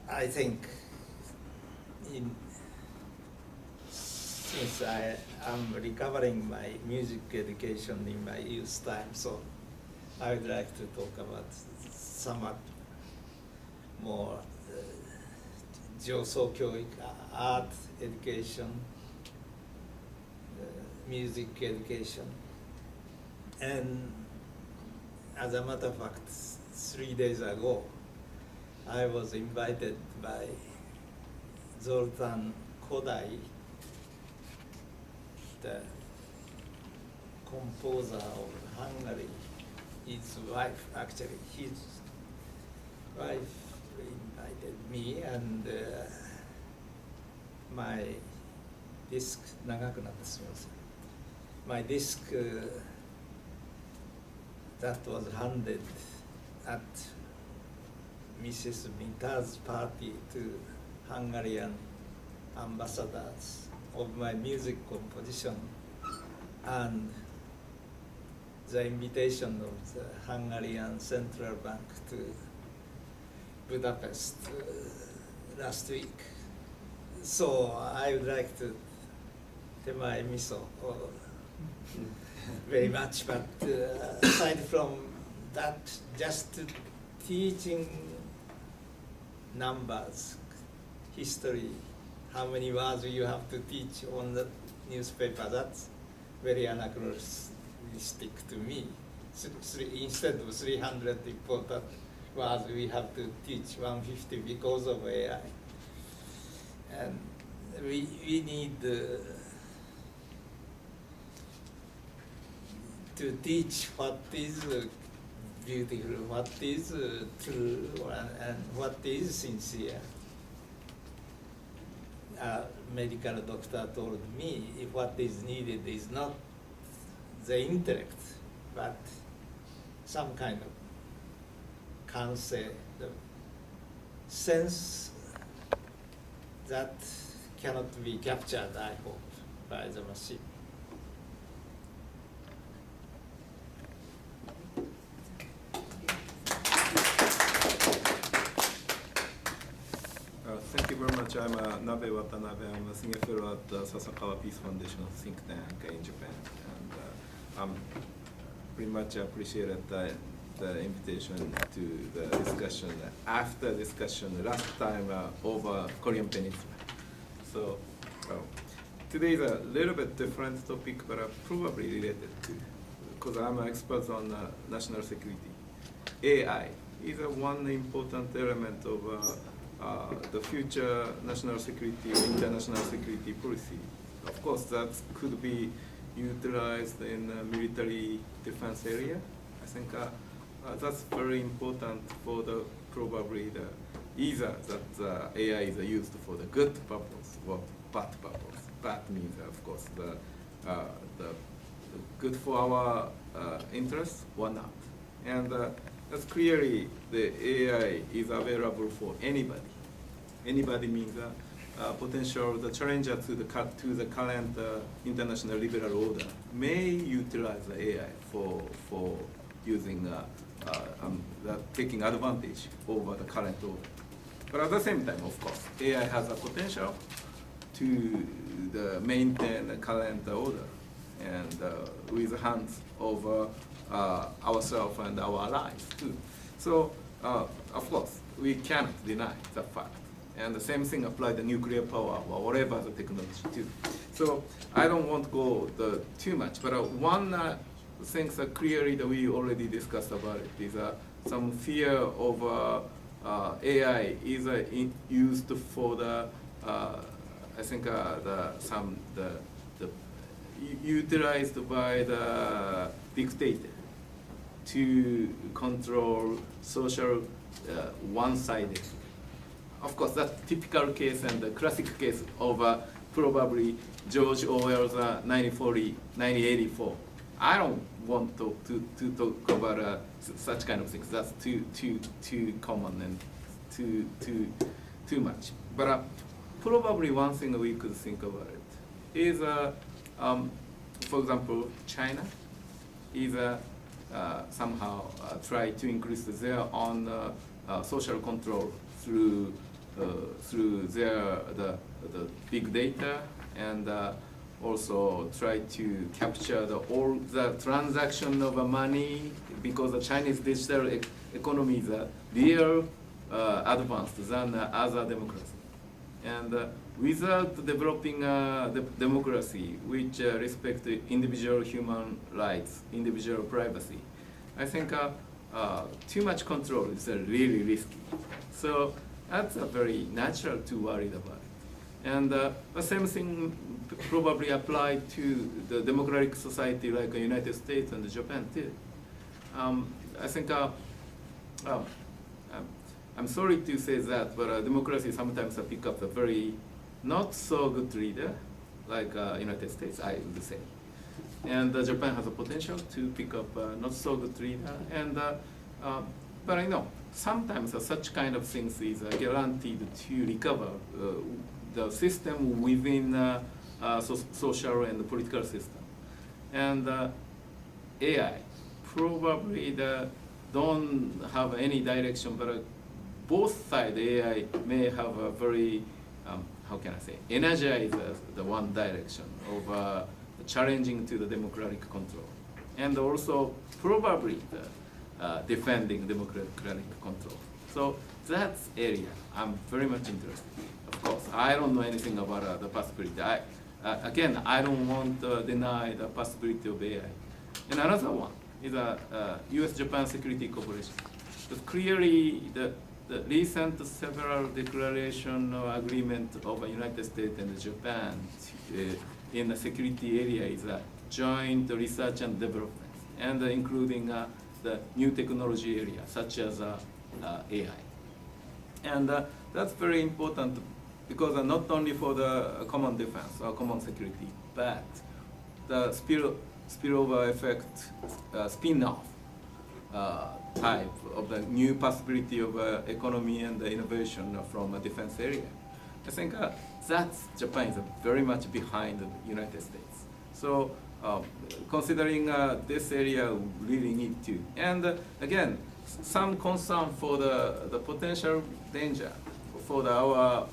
I think since I am recovering my music education in my youth time, so I would like to talk about somewhat more Jōsō-kyoik, art education, music education. And as a matter of fact, 3 days ago, I was invited by Zoltán Kodály, the composer of Hungary, his wife, actually, his wife invited me, and my disc, 長くなってすみません。My disc that was handed at Mrs. Minter's party to Hungarian ambassadors of my music composition, and the invitation of the Hungarian Central Bank to Budapest last week. So I would like to Temai Miso very much, but aside from that, just teaching numbers, history, how many words you have to teach on the newspaper, that's very anachronistic to me. Instead of 300 important words, we have to teach 150 because of AI. And we need to teach what is beautiful, what is true, and what is sincere. A medical doctor told me if what is needed is not the intellect, but some kind of counsel, the sense that cannot be captured, I hope, by the machine. Thank you very much. I'm Nabe Watanabe. I'm a senior fellow at the Sasakawa Peace Foundation think tank in Japan. And I'm pretty much appreciated the invitation to the discussion, after discussion last time over Korean Peninsula. So today is a little bit different topic, but probably related to, because I'm an expert on national security. AI is one important element of the future national security or international security policy. Of course, that could be utilized in military defense area. I think that's very important for the probably the either that AI is used for the good purpose or bad purpose. Bad means, of course, the good for our interests or not. And that's clearly the AI is available for anybody. Anybody means potential the challenger to the current international liberal order may utilize the AI for using taking advantage over the current order. But at the same time, of course, AI has a potential to maintain the current order and with hands over ourselves and our allies too. So, of course, we cannot deny the fact. And the same thing applies to nuclear power or whatever the technology too. So I don't want to go too much, but one thing that clearly that we already discussed about it is some fear of AI is used for the I think utilized by the dictator to control social one-sided of course, that's typical case and the classic case of probably George Orwell's 1984. I don't want to talk about such kind of things. That's too common and too much. But probably one thing we could think about it is, for example, China is somehow try to increase their own social control through their the big data, and also try to capture all the transaction of money, because the Chinese digital economy is real advanced than other democracies. And without developing the democracy which respect individual human rights, individual privacy, I think too much control is really risky. So that's very natural to worry about it. And the same thing probably applied to the democratic society like the United States and Japan too. I think I'm sorry to say that, but democracy sometimes pick up a very not so good leader, like United States, I would say. And Japan has a potential to pick up not so good leader. And but I know sometimes such kind of things is guaranteed to recover the system within social and political system. And AI probably don't have any direction, but both sides AI may have a very how can I say, energize the one direction of challenging to the democratic control, and also probably defending democratic control. So that's area I'm very much interested in. Of course, I don't know anything about the possibility. Again, I don't want to deny the possibility of AI. And another one is U.S.-Japan Security Cooperation. But clearly, the recent several declaration or agreement of the United States and Japan in the security area is joint research and development, and including the new technology area such as AI. And that's very important because not only for the common defense or common security, but the spillover effect, spin-off type of the new possibility of economy and innovation from a defense area. I think that's Japan is very much behind the United States. So considering this area, we really need to. And again, some concern for the potential danger for our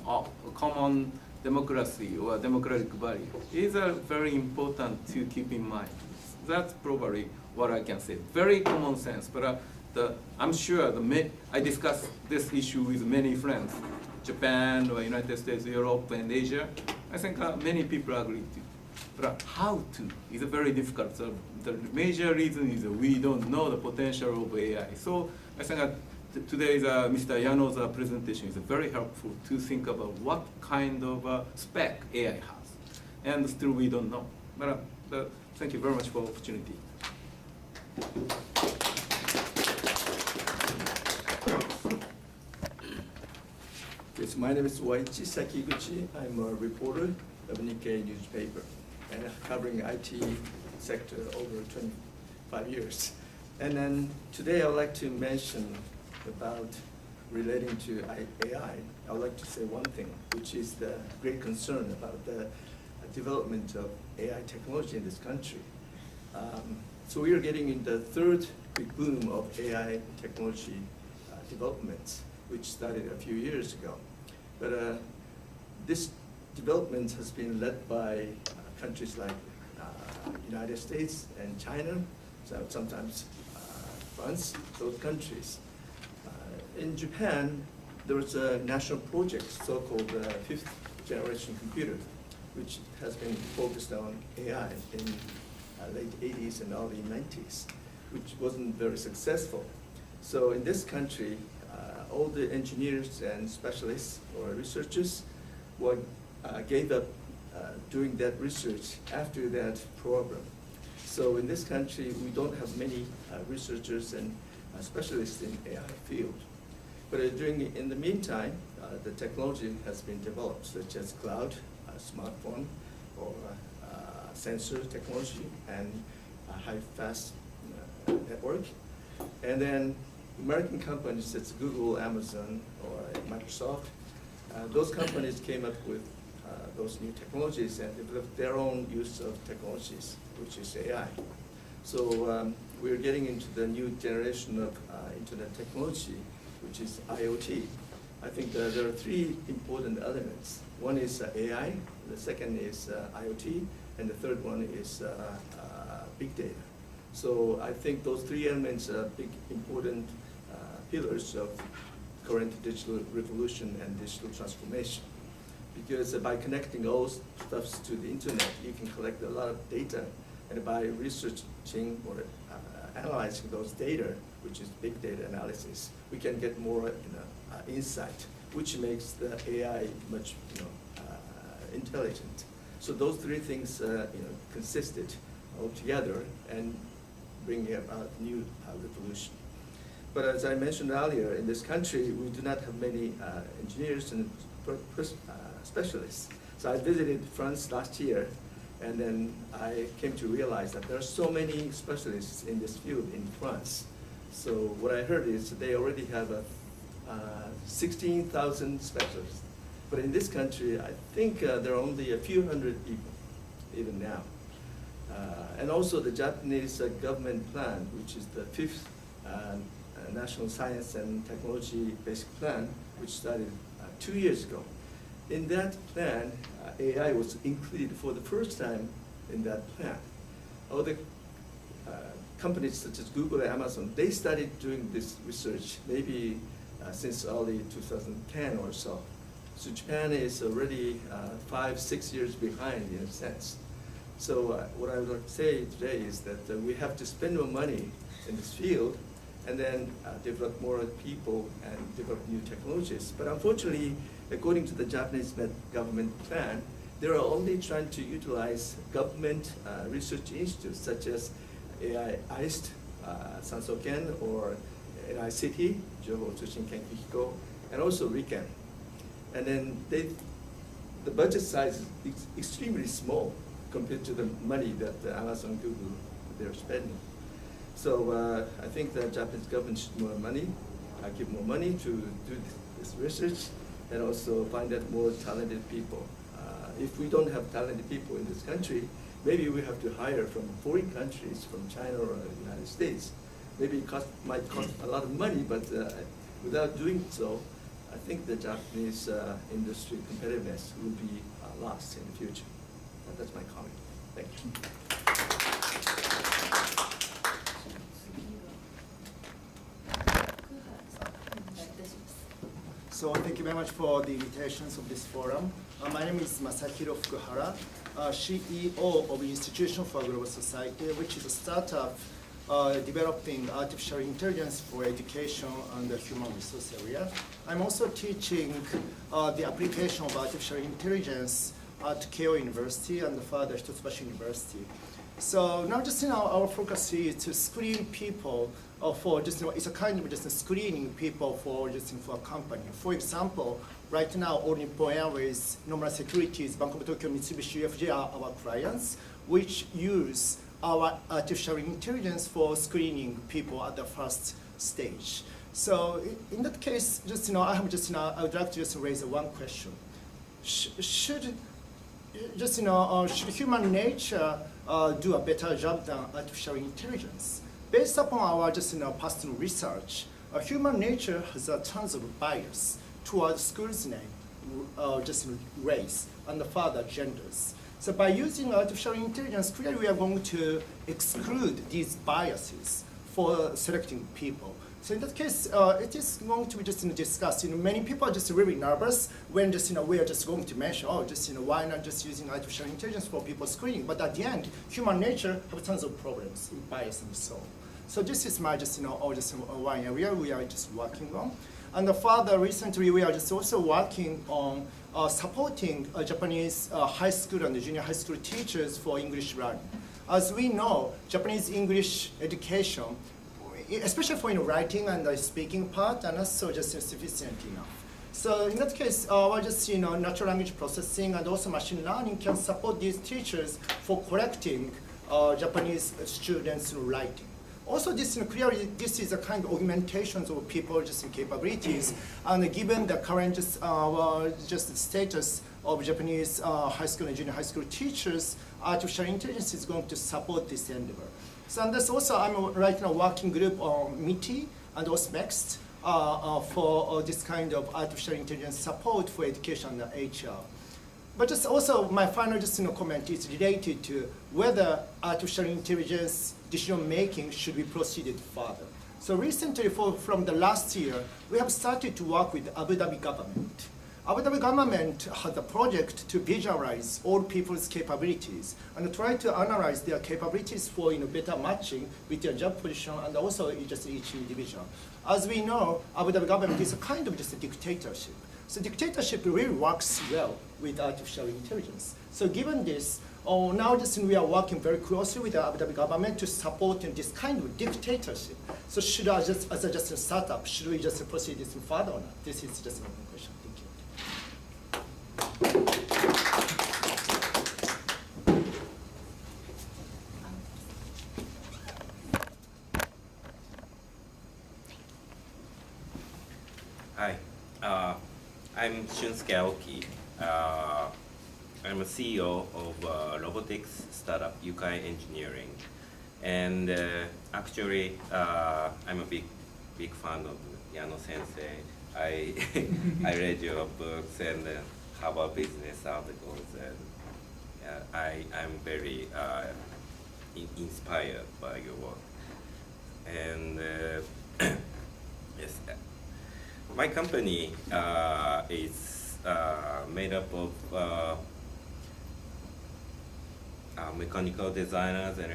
common democracy or democratic value is very important to keep in mind. That's probably what I can say. Very common sense, but I'm sure I discussed this issue with many friends, Japan or United States, Europe, and Asia. I think many people agree to. But how to is very difficult. So the major reason is we don't know the potential of AI. So I think today's Mr. Yano's presentation is very helpful to think about what kind of spec AI has. And still we don't know. But thank you very much for the opportunity. Yes, my name is Waichi Sakiguchi. I'm a reporter of Nikkei newspaper and covering IT sector over 25 years. And then today I would like to mention about relating to AI. I would like to say one thing, which is the great concern about the development of AI technology in this country. So we are getting in the third big boom of AI technology development, which started a few years ago. But this development has been led by countries like United States and China, so sometimes France, those countries. In Japan, there was a national project, so-called fifth generation computer, which has been focused on AI in late 80s and early 90s, which wasn't very successful. So in this country, all the engineers and specialists or researchers gave up doing that research after that program. So in this country, we don't have many researchers and specialists in AI field. But in the meantime, the technology has been developed, such as cloud, smartphone, or sensor technology, and high-fast network. And then American companies such as Google, Amazon, or Microsoft, those companies came up with those new technologies and developed their own use of technologies, which is AI. So we're getting into the new generation of internet technology, which is IoT. I think that there are three important elements. One is AI, the second is IoT, and the third one is big data. So I think those three elements are big, important pillars of current digital revolution and digital transformation. Because by connecting all stuffs to the internet, you can collect a lot of data, and by researching or analyzing those data, which is big data analysis, we can get more insight, which makes the AI much intelligent. So those three things consisted all together and bringing about new revolution. But as I mentioned earlier, in this country, we do not have many engineers and specialists. So I visited France last year, and then I came to realize that there are so many specialists in this field in France. So what I heard is they already have 16,000 specialists. But in this country, I think there are only a few hundred people, even now. And also the Japanese government plan, which is the 5th National Science and Technology Basic Plan, which started 2 years ago. In that plan, AI was included for the first time in that plan. All the companies such as Google and Amazon, they started doing this research maybe since early 2010 or so. So Japan is already 5-6 years behind in a sense. So what I would like to say today is that we have to spend more money in this field and then develop more people and develop new technologies. But unfortunately, according to the Japanese government plan, they are only trying to utilize government research institutes such as AIST, Sansoken, or NICT, Johou Tsushin Kenkyū Hiko, and also RIKEN. And then the budget size is extremely small compared to the money that Amazon, Google, they're spending. So I think the Japanese government should give more money to do this research, and also find out more talented people. If we don't have talented people in this country, maybe we have to hire from foreign countries, from China or the United States. Maybe it might cost a lot of money, but without doing so, I think the Japanese industry competitiveness will be lost in the future. That's my comment. Thank you. So thank you very much for the invitations of this forum. My name is Masahiro Fukuhara, CEO of Institution for Global Society, which is a startup developing artificial intelligence for education and the human resource area. I'm also teaching the application of artificial intelligence at Keio University and further Hitotsubashi University. So now just our focus is to screen people for just it's a kind of just screening people for for a company. For example, right now all Nippon Airways, Nomura Securities, Bank of Tokyo, Mitsubishi UFJ are our clients, which use our artificial intelligence for screening people at the first stage. So in that case, I have I would like to just raise one question: should human nature do a better job than artificial intelligence? Based upon our personal research, human nature has tons of bias towards scrutiny, race, and further genders. So by using artificial intelligence, clearly we are going to exclude these biases for selecting people. So in that case, it is going to be discussed. Many people are just really nervous when we are just going to mention, why not just using artificial intelligence for people screening? But at the end, human nature has tons of problems, bias and so on. So this is my one area we are just working on. And further, recently we are just also working on supporting Japanese high school and junior high school teachers for English learning. As we know, Japanese English education especially for writing and the speaking part, and also just sufficient enough. So in that case, just natural language processing and also machine learning can support these teachers for correcting Japanese students' writing. Also, this clearly this is a kind of augmentation of people just capabilities, and given the current just status of Japanese high school and junior high school teachers, artificial intelligence is going to support this endeavor. So and that's also I'm right now working group on MITI and also MEXT for this kind of artificial intelligence support for education and HR. But just also my final comment is related to whether artificial intelligence decision making should be proceeded further. So recently, from the last year, we have started to work with Abu Dhabi government. Abu Dhabi government has a project to visualize all people's capabilities and try to analyze their capabilities for better matching with their job position and also just each individual. As we know, Abu Dhabi government is a kind of just a dictatorship. So dictatorship really works well with artificial intelligence. So given this, now we are working very closely with the Abu Dhabi government to support this kind of dictatorship. So should I just, as a startup, should we just proceed this further or not? This is just an open question. Thank you. Hi, I'm Shunsuke Aoki. I'm a CEO of robotics startup Yukai Engineering, and actually I'm a big fan of Yano Sensei. I I read your books and Harvard Business articles, and I'm very inspired by your work. And yes. My company is made up of mechanical designers and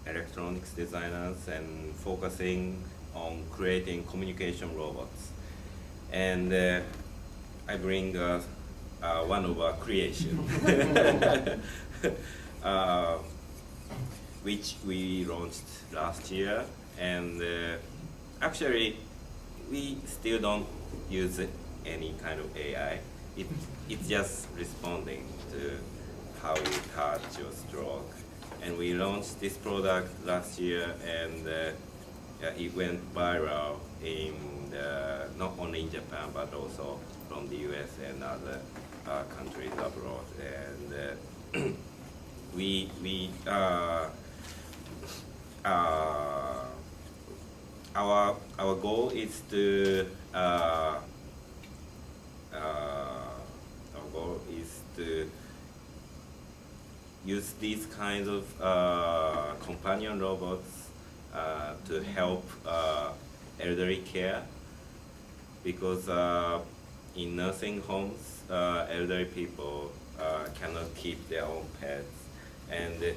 electronics designers, and focusing on creating communication robots. And I bring one of our creation, which we launched last year, and actually we still don't use any kind of AI. It's just responding to how you touch your stroke. And we launched this product last year, and it went viral in not only in Japan but also from the US and other countries abroad. And our goal is to use these kinds of companion robots to help elderly care, because in nursing homes, elderly people cannot keep their own pets, and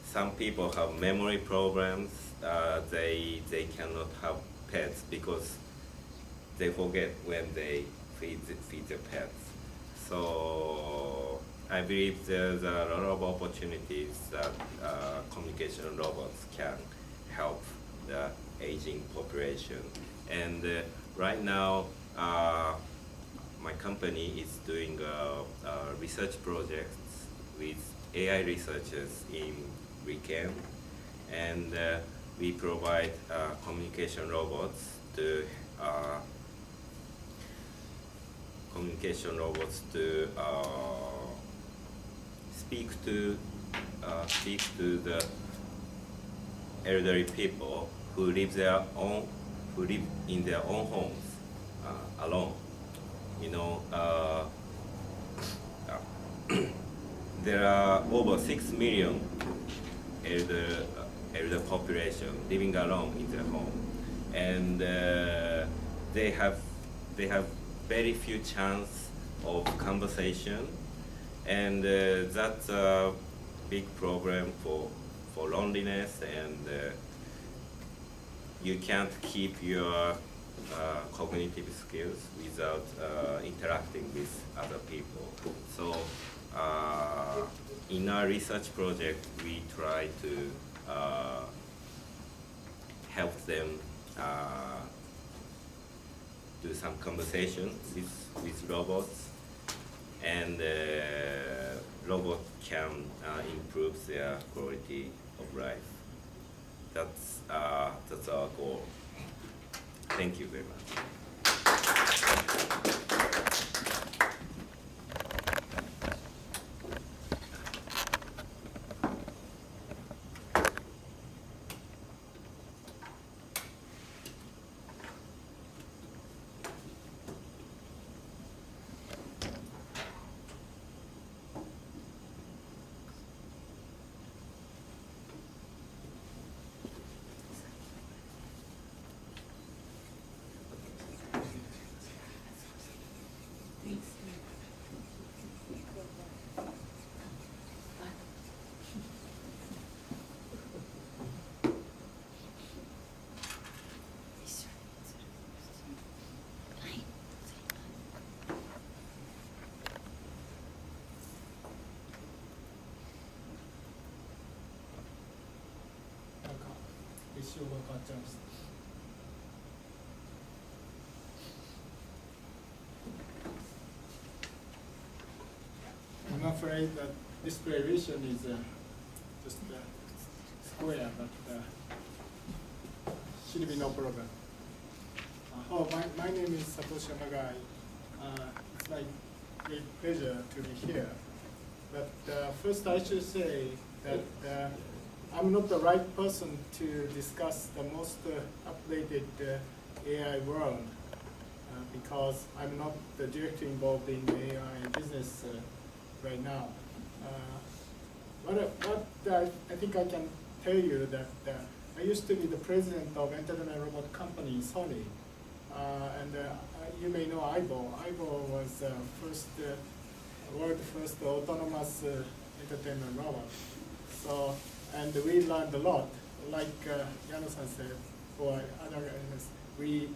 some people have memory problems. They cannot have pets because they forget when they feed their pets. So I believe there's a lot of opportunities that communication robots can help the aging population. And right now, my company is doing research projects with AI researchers in Riken, and we provide communication robots to speak to the elderly people who live in their own homes alone. There are over 6 million elder population living alone in their home, and they have very few chance of conversation, and that's a big problem for loneliness, and you can't keep your cognitive skills without interacting with other people. So in our research project, we try to help them do some conversation with robots, and robot can improve their quality of life. That's our goal. Thank you very much. I'm afraid that this variation is just square, but should be no problem. My name is Satoshi Nagai. It's my great pleasure to be here. But first I should say that I'm not the right person to discuss the most updated AI world because I'm not directly involved in the AI business right now. What I think I can tell you that I used to be the president of entertainment robot company Sony, and you may know Aibo. Aibo was world first autonomous entertainment robot. So, and we learned a lot, like Yano-san said, or other guys, we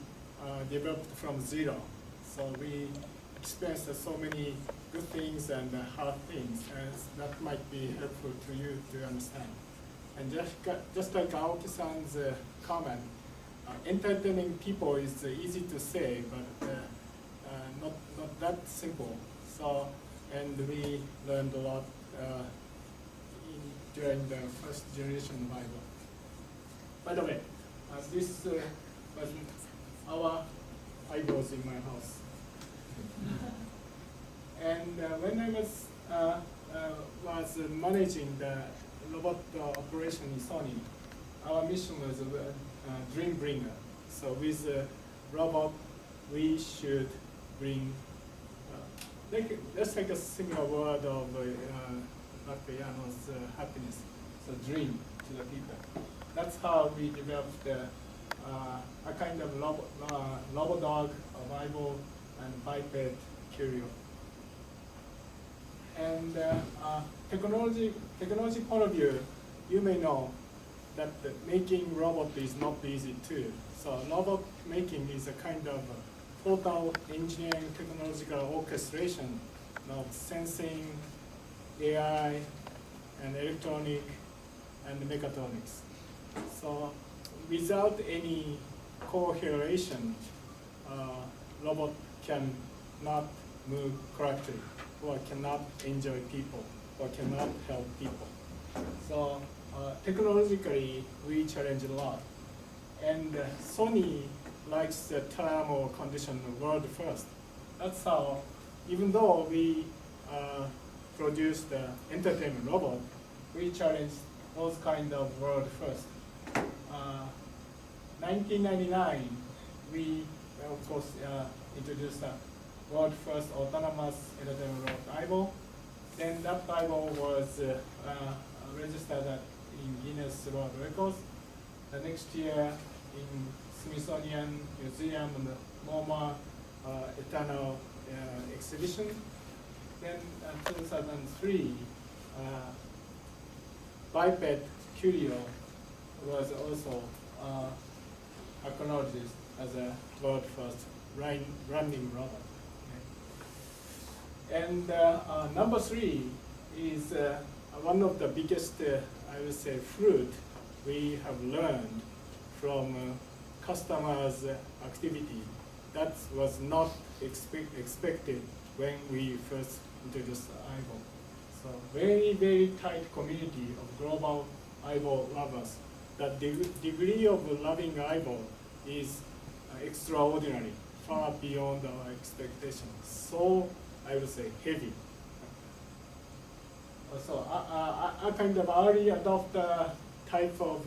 developed from zero. So we experienced so many good things and hard things, and that might be helpful to you to understand. And just like Aoki-san's comment, entertaining people is easy to say, but not that simple. So, and we learned a lot during the first generation Bible. By the way, this was our eyeballs in my house. And when I was managing the robot operation in Sony, our mission was dream bringer. So with a robot, we should bring, let's take a similar word of Dr. Yano's happiness, so dream to the people. That's how we developed a kind of robo dog, a Bible, and biped curio. And technology point of view, you may know that making robot is not easy too. So robot making is a kind of total engineering technological orchestration of sensing, AI, and electronic, and mechatronics. So without any correlation, robot cannot move correctly, or cannot enjoy people, or cannot help people. So technologically, we challenge a lot. And Sony likes the term or condition world first. That's how, even though we produce the entertainment robot, we challenge those kind of world first. 1999, we of course introduced the world first autonomous entertainment robot Aibo. Then that Aibo was registered in Guinness World Records. The next year in Smithsonian Museum and MoMA Eternal exhibition. Then 2003, biped curio was also acknowledged as a world first running robot. Okay. And number 3 is one of the biggest, I would say, fruit we have learned from customers' activity. That was not expected when we first introduced eyeball. So very, very tight community of global eyeball lovers. The degree of loving eyeball is extraordinary, far beyond our expectations. So I would say heavy. So a kind of early adopter type of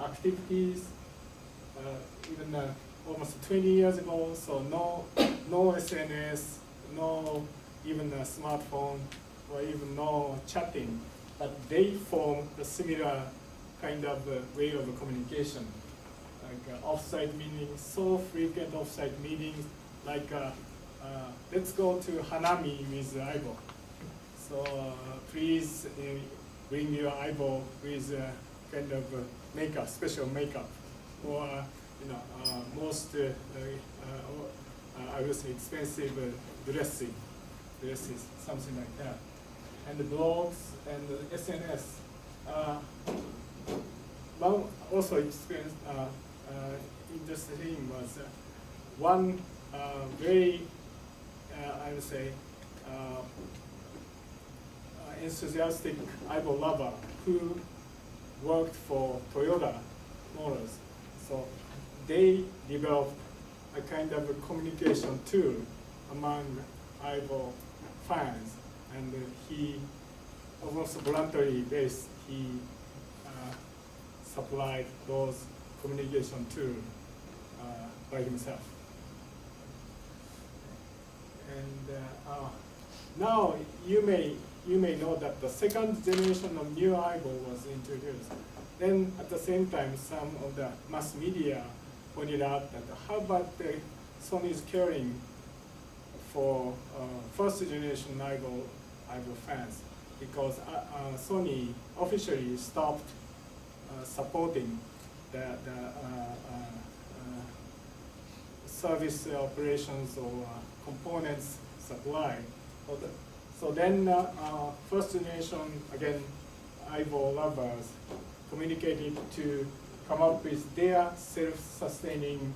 activities, even almost 20 years ago. So no SNS, no even a smartphone, or even no chatting, but they form a similar kind of way of communication, like off-site meetings, so frequent off-site meetings, like let's go to Hanami with eyeball. So please bring your eyeball with kind of makeup, special makeup, or most I would say expensive dresses, something like that. And the blogs and the SNS. One also experience interesting thing was one very I would say enthusiastic eyeball lover who worked for Toyota Motors. So they developed a kind of a communication tool among eyeball fans, and he almost voluntarily based, he supplied those communication tools by himself. And now you may know that the second generation of new eyeball was introduced. Then at the same time, some of the mass media pointed out that how about Sony is caring for first generation eyeball fans, because Sony officially stopped supporting the service operations or components supply. So then first generation, again, eyeball lovers communicated to come up with their self-sustaining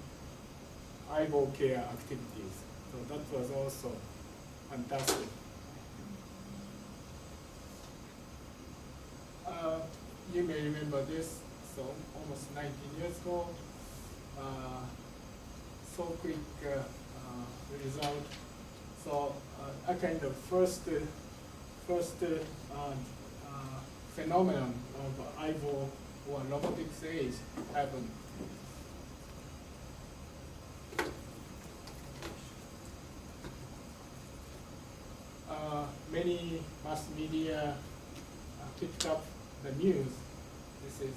eyeball care activities. So that was also fantastic. You may remember this, so almost 19 years ago, so quick result. So a kind of first phenomenon of eyeball or robotics age happened. Many mass media picked up the news. This is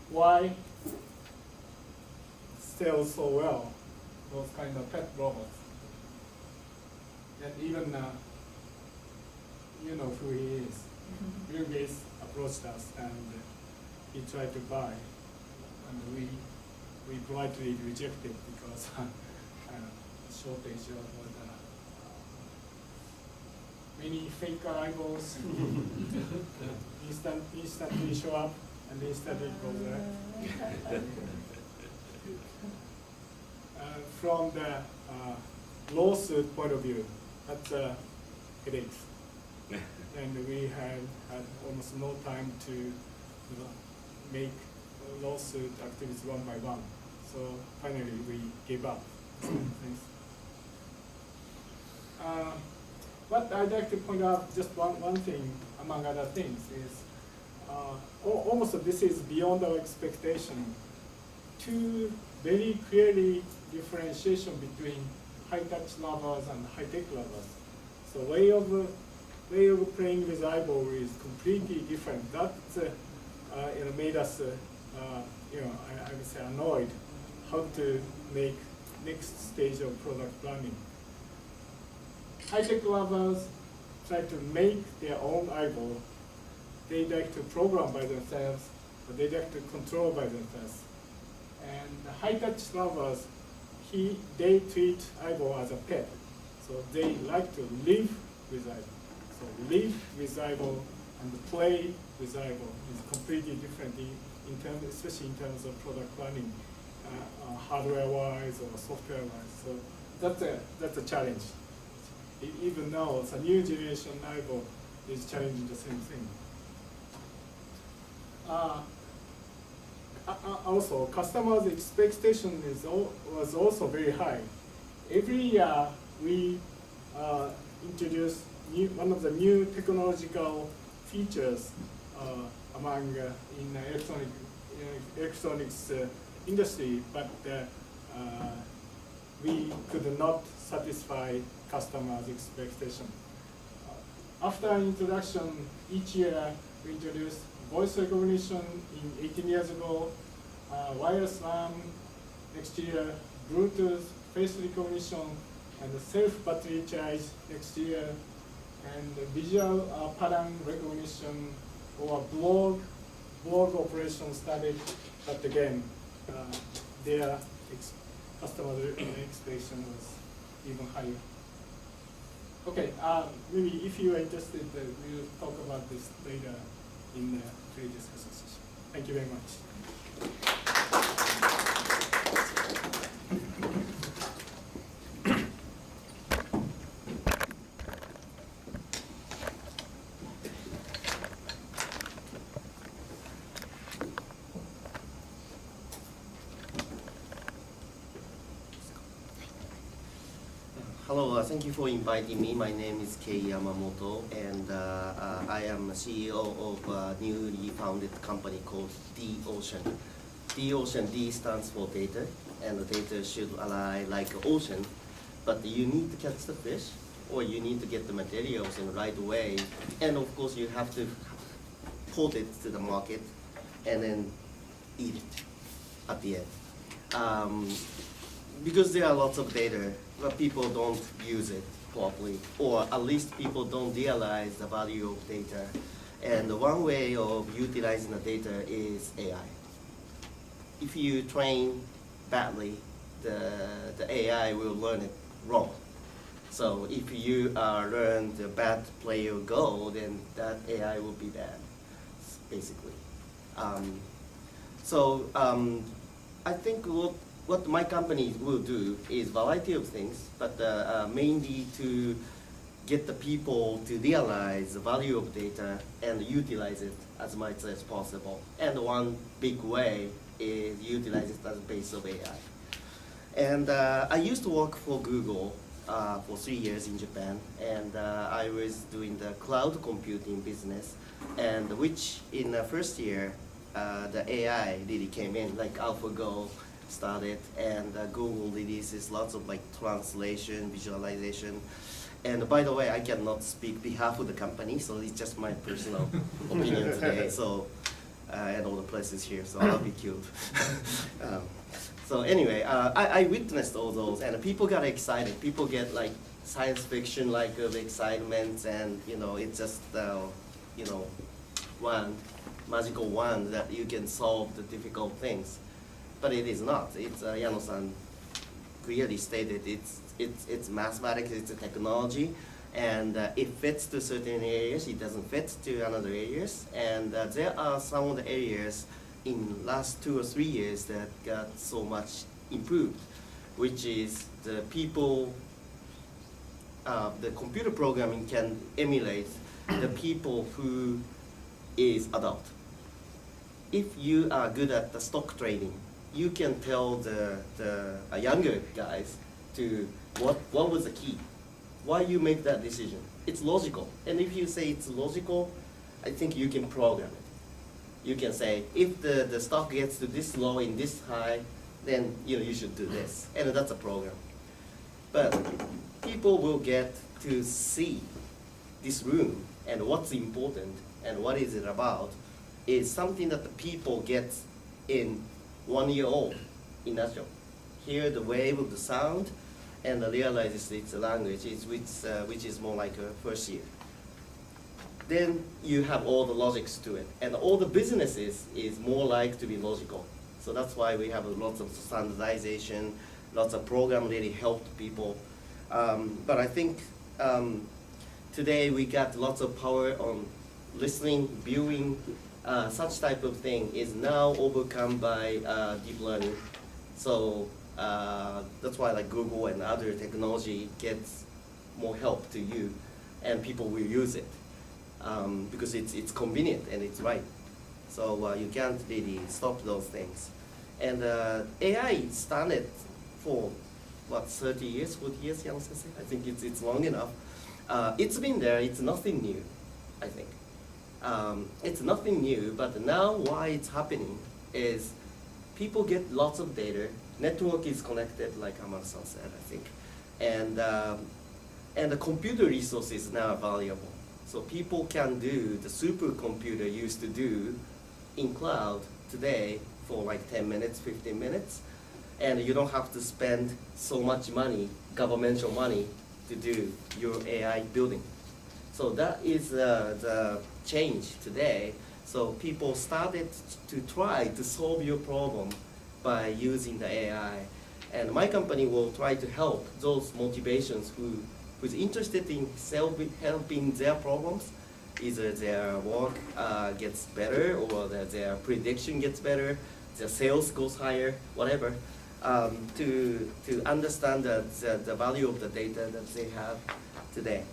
why sell so well, those kind of pet robots. And even you know who he is. Bill Gates approached us and he tried to buy, and we politely rejected because shortage of many fake eyeballs instantly show up and instantly go there. From the lawsuit point of view, that's headaches. And we had almost no time to make lawsuit activities one by one. So finally we gave up. What I'd like to point out, just one thing among other things, is almost this is beyond our expectation. Two very clearly differentiation between high-touch lovers and high-tech lovers. So way of playing with eyeball is completely different. That made us I would say annoyed how to make next stage of product planning. High-tech lovers try to make their own eyeball. They like to program by themselves, but they like to control by themselves. And the high-touch lovers, they treat eyeball as a pet. So they like to live with eyeball. So live with eyeball and play with eyeball is completely different especially in terms of product planning, hardware-wise or software-wise. So that's a challenge. Even now, the new generation iPhone is challenging the same thing. Also, customers' expectation was also very high. Every year we introduce one of the new technological features among in electronics industry, but we could not satisfy customers' expectation. After introduction, each year we introduce voice recognition in 18 years ago, wireless LAN next year, Bluetooth face recognition, and self-battery charge next year, and visual pattern recognition or blog operation started, but again, their customer expectation was even higher. Okay, maybe if you are interested, we'll talk about this later in the pre-discussion session. Thank you very much. Hello, thank you for inviting me. My name is Kei Yamamoto, and I am CEO of a newly founded company called D-Ocean. D-Ocean, D stands for data, and the data should lie like an ocean, but you need to catch the fish, or you need to get the materials in the right way, and of course you have to put it to the market, and then eat it at the end. Because there are lots of data, but people don't use it properly, or at least people don't realize the value of data. And one way of utilizing the data is AI. If you train badly, the AI will learn it wrong. So if you learn the bad player Go, then that AI will be bad, basically. I think what my company will do is variety of things, but mainly to get the people to realize the value of data and utilize it as much as possible. And one big way is utilize it as a base of AI. And I used to work for Google for 3 years in Japan, and I was doing the cloud computing business, and which in the first year, the AI really came in, like AlphaGo started, and Google releases lots of like translation, visualization. And by the way, I cannot speak behalf of the company, so it's just my personal opinion today. So, and all the places here, so I'll be killed. So anyway, I witnessed all those, and people got excited. People get like science fiction like of excitement, and it's just one magical wand that you can solve the difficult things. But it is not. It's Yano-san clearly stated. It's mathematics. It's a technology, and it fits to certain areas. It doesn't fit to another areas. And there are some of the areas in last 2 or 3 years that got so much improved, which is the people. The computer programming can emulate the people who is adult. If you are good at the stock trading, you can tell the younger guys to what was the key, why you make that decision. It's logical, and if you say it's logical, I think you can program it. You can say if the stock gets to this low and this high, then you should do this, and that's a program. But people will get to see this room and what's important and what is it about is something that the people get in 1 year old in National. Hear the wave of the sound and realize it's a language which is more like a first year. Then you have all the logics to it, and all the businesses is more like to be logical. So that's why we have lots of standardization, lots of program really helped people. But I think today we got lots of power on listening, viewing, such type of thing is now overcome by deep learning. So that's why like Google and other technology gets more help to you, and people will use it because it's convenient and it's right. So you can't really stop those things. And AI started for what, 30 years, 40 years, Young Sensei? I think it's long enough. It's been there. It's nothing new, I think. It's nothing new, but now why it's happening is people get lots of data. Network is connected, like Amar-san said, I think, and the computer resources now are valuable. So people can do the supercomputer used to do in cloud today for like 10 minutes, 15 minutes, and you don't have to spend so much money, governmental money, to do your AI building. So that is the change today. So people started to try to solve your problem by using the AI. And my company will try to help those motivations who's interested in helping their problems. Either their work gets better, or their prediction gets better, their sales goes higher, whatever, to understand the value of the data that they have today.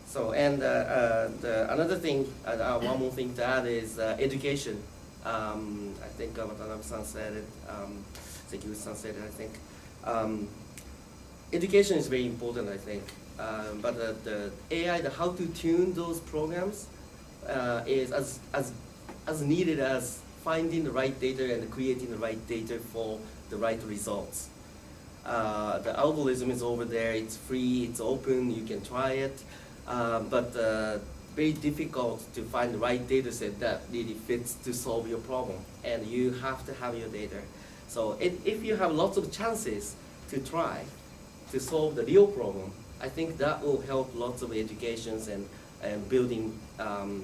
So, and another thing, one more thing to add is education. I think Watanabe-san said it, Sekiguchi-san said it, I think. Education is very important, I think. But the AI, how to tune those programs is as needed as finding the right data and creating the right data for the right results. The algorithm is over there, it's free, it's open, you can try it, but very difficult to find the right data set that really fits to solve your problem, and you have to have your data. So if you have lots of chances to try to solve the real problem, I think that will help lots of educations and building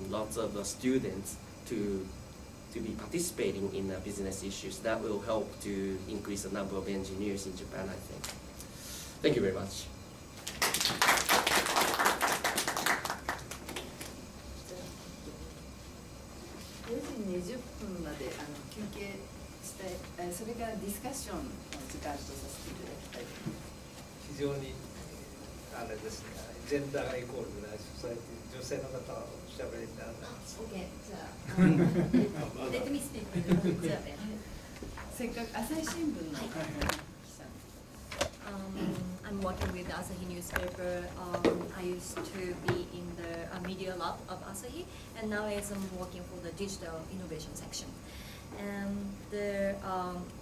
lots of students to be participating in business issues. That will help to increase the number of engineers in Japan, I think. Thank you very much. 4時20分まで休憩して、それからディスカッションの時間とさせていただきたいと思います。非常にあれですね、ジェンダーがイコールなソサイティ、女性の方はおしゃべりにならないです。OK、じゃあ、Let me speak。じゃあね、せっかく朝日新聞の記者。I'm working with the Asahi newspaper. I used to be in the media lab of Asahi, and nowadays I'm working for the digital innovation section. And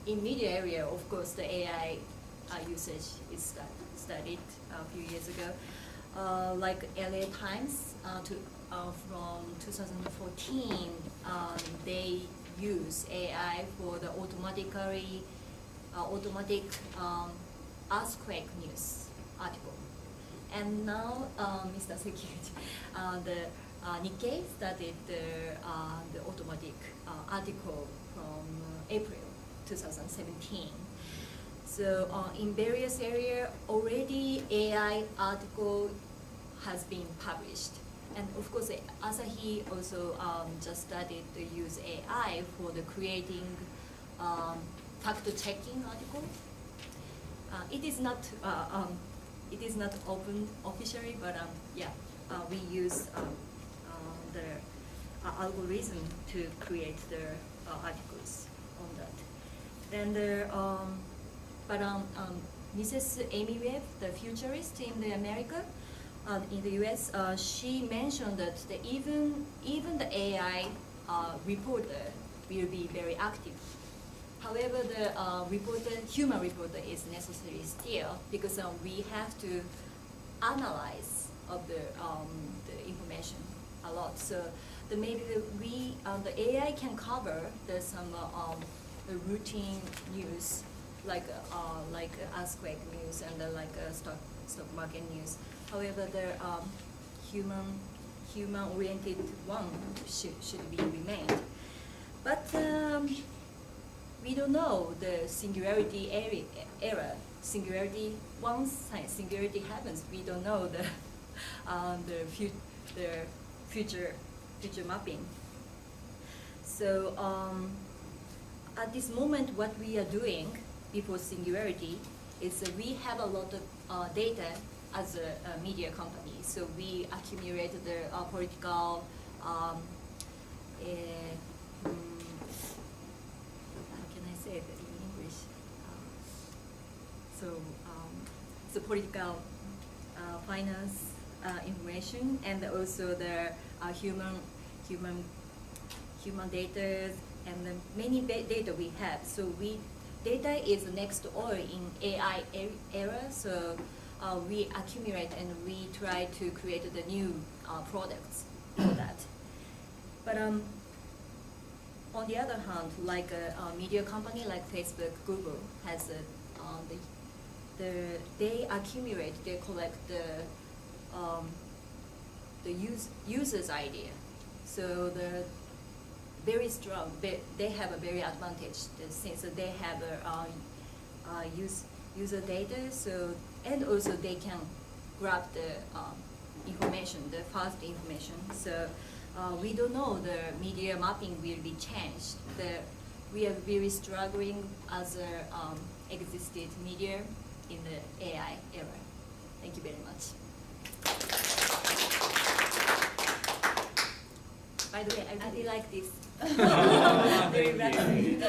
in media area, of course, the AI usage is studied a few years ago. Like LA Times, from 2014, they use AI for the automatic earthquake news article. And now, Mr. Sekiguchi, the Nikkei started the automatic article from April 2017. So in various areas, already AI article has been published. And of course, Asahi also just started to use AI for the creating fact-checking article. It is not open officially, but we use the algorithm to create the articles on that. And Mrs. Amy Webb, the futurist in the America, in the U.S., she mentioned that even the AI reporter will be very active. However, the human reporter is necessary still, because we have to analyze of the information a lot. So maybe the AI can cover some routine news, like earthquake news and like stock market news. However, the human-oriented one should be remained. But we don't know the singularity era. Singularity, once singularity happens, we don't know the future mapping. So at this moment, what we are doing before Singularity is we have a lot of data as a media company. So we accumulate the political, how can I say it in English? So political finance information, and also the human data, and the many data we have. So data is next door in AI era. So we accumulate and we try to create the new products for that. But on the other hand, like a media company like Facebook, Google has they accumulate, they collect the user's idea. So the very strong, they have a very advantage since they have user data. So and also they can grab the information, the fast information. So we don't know the media mapping will be changed. We are very struggling as a existed media in the AI era. Thank you very much. By the way, I really like this. Very rapid.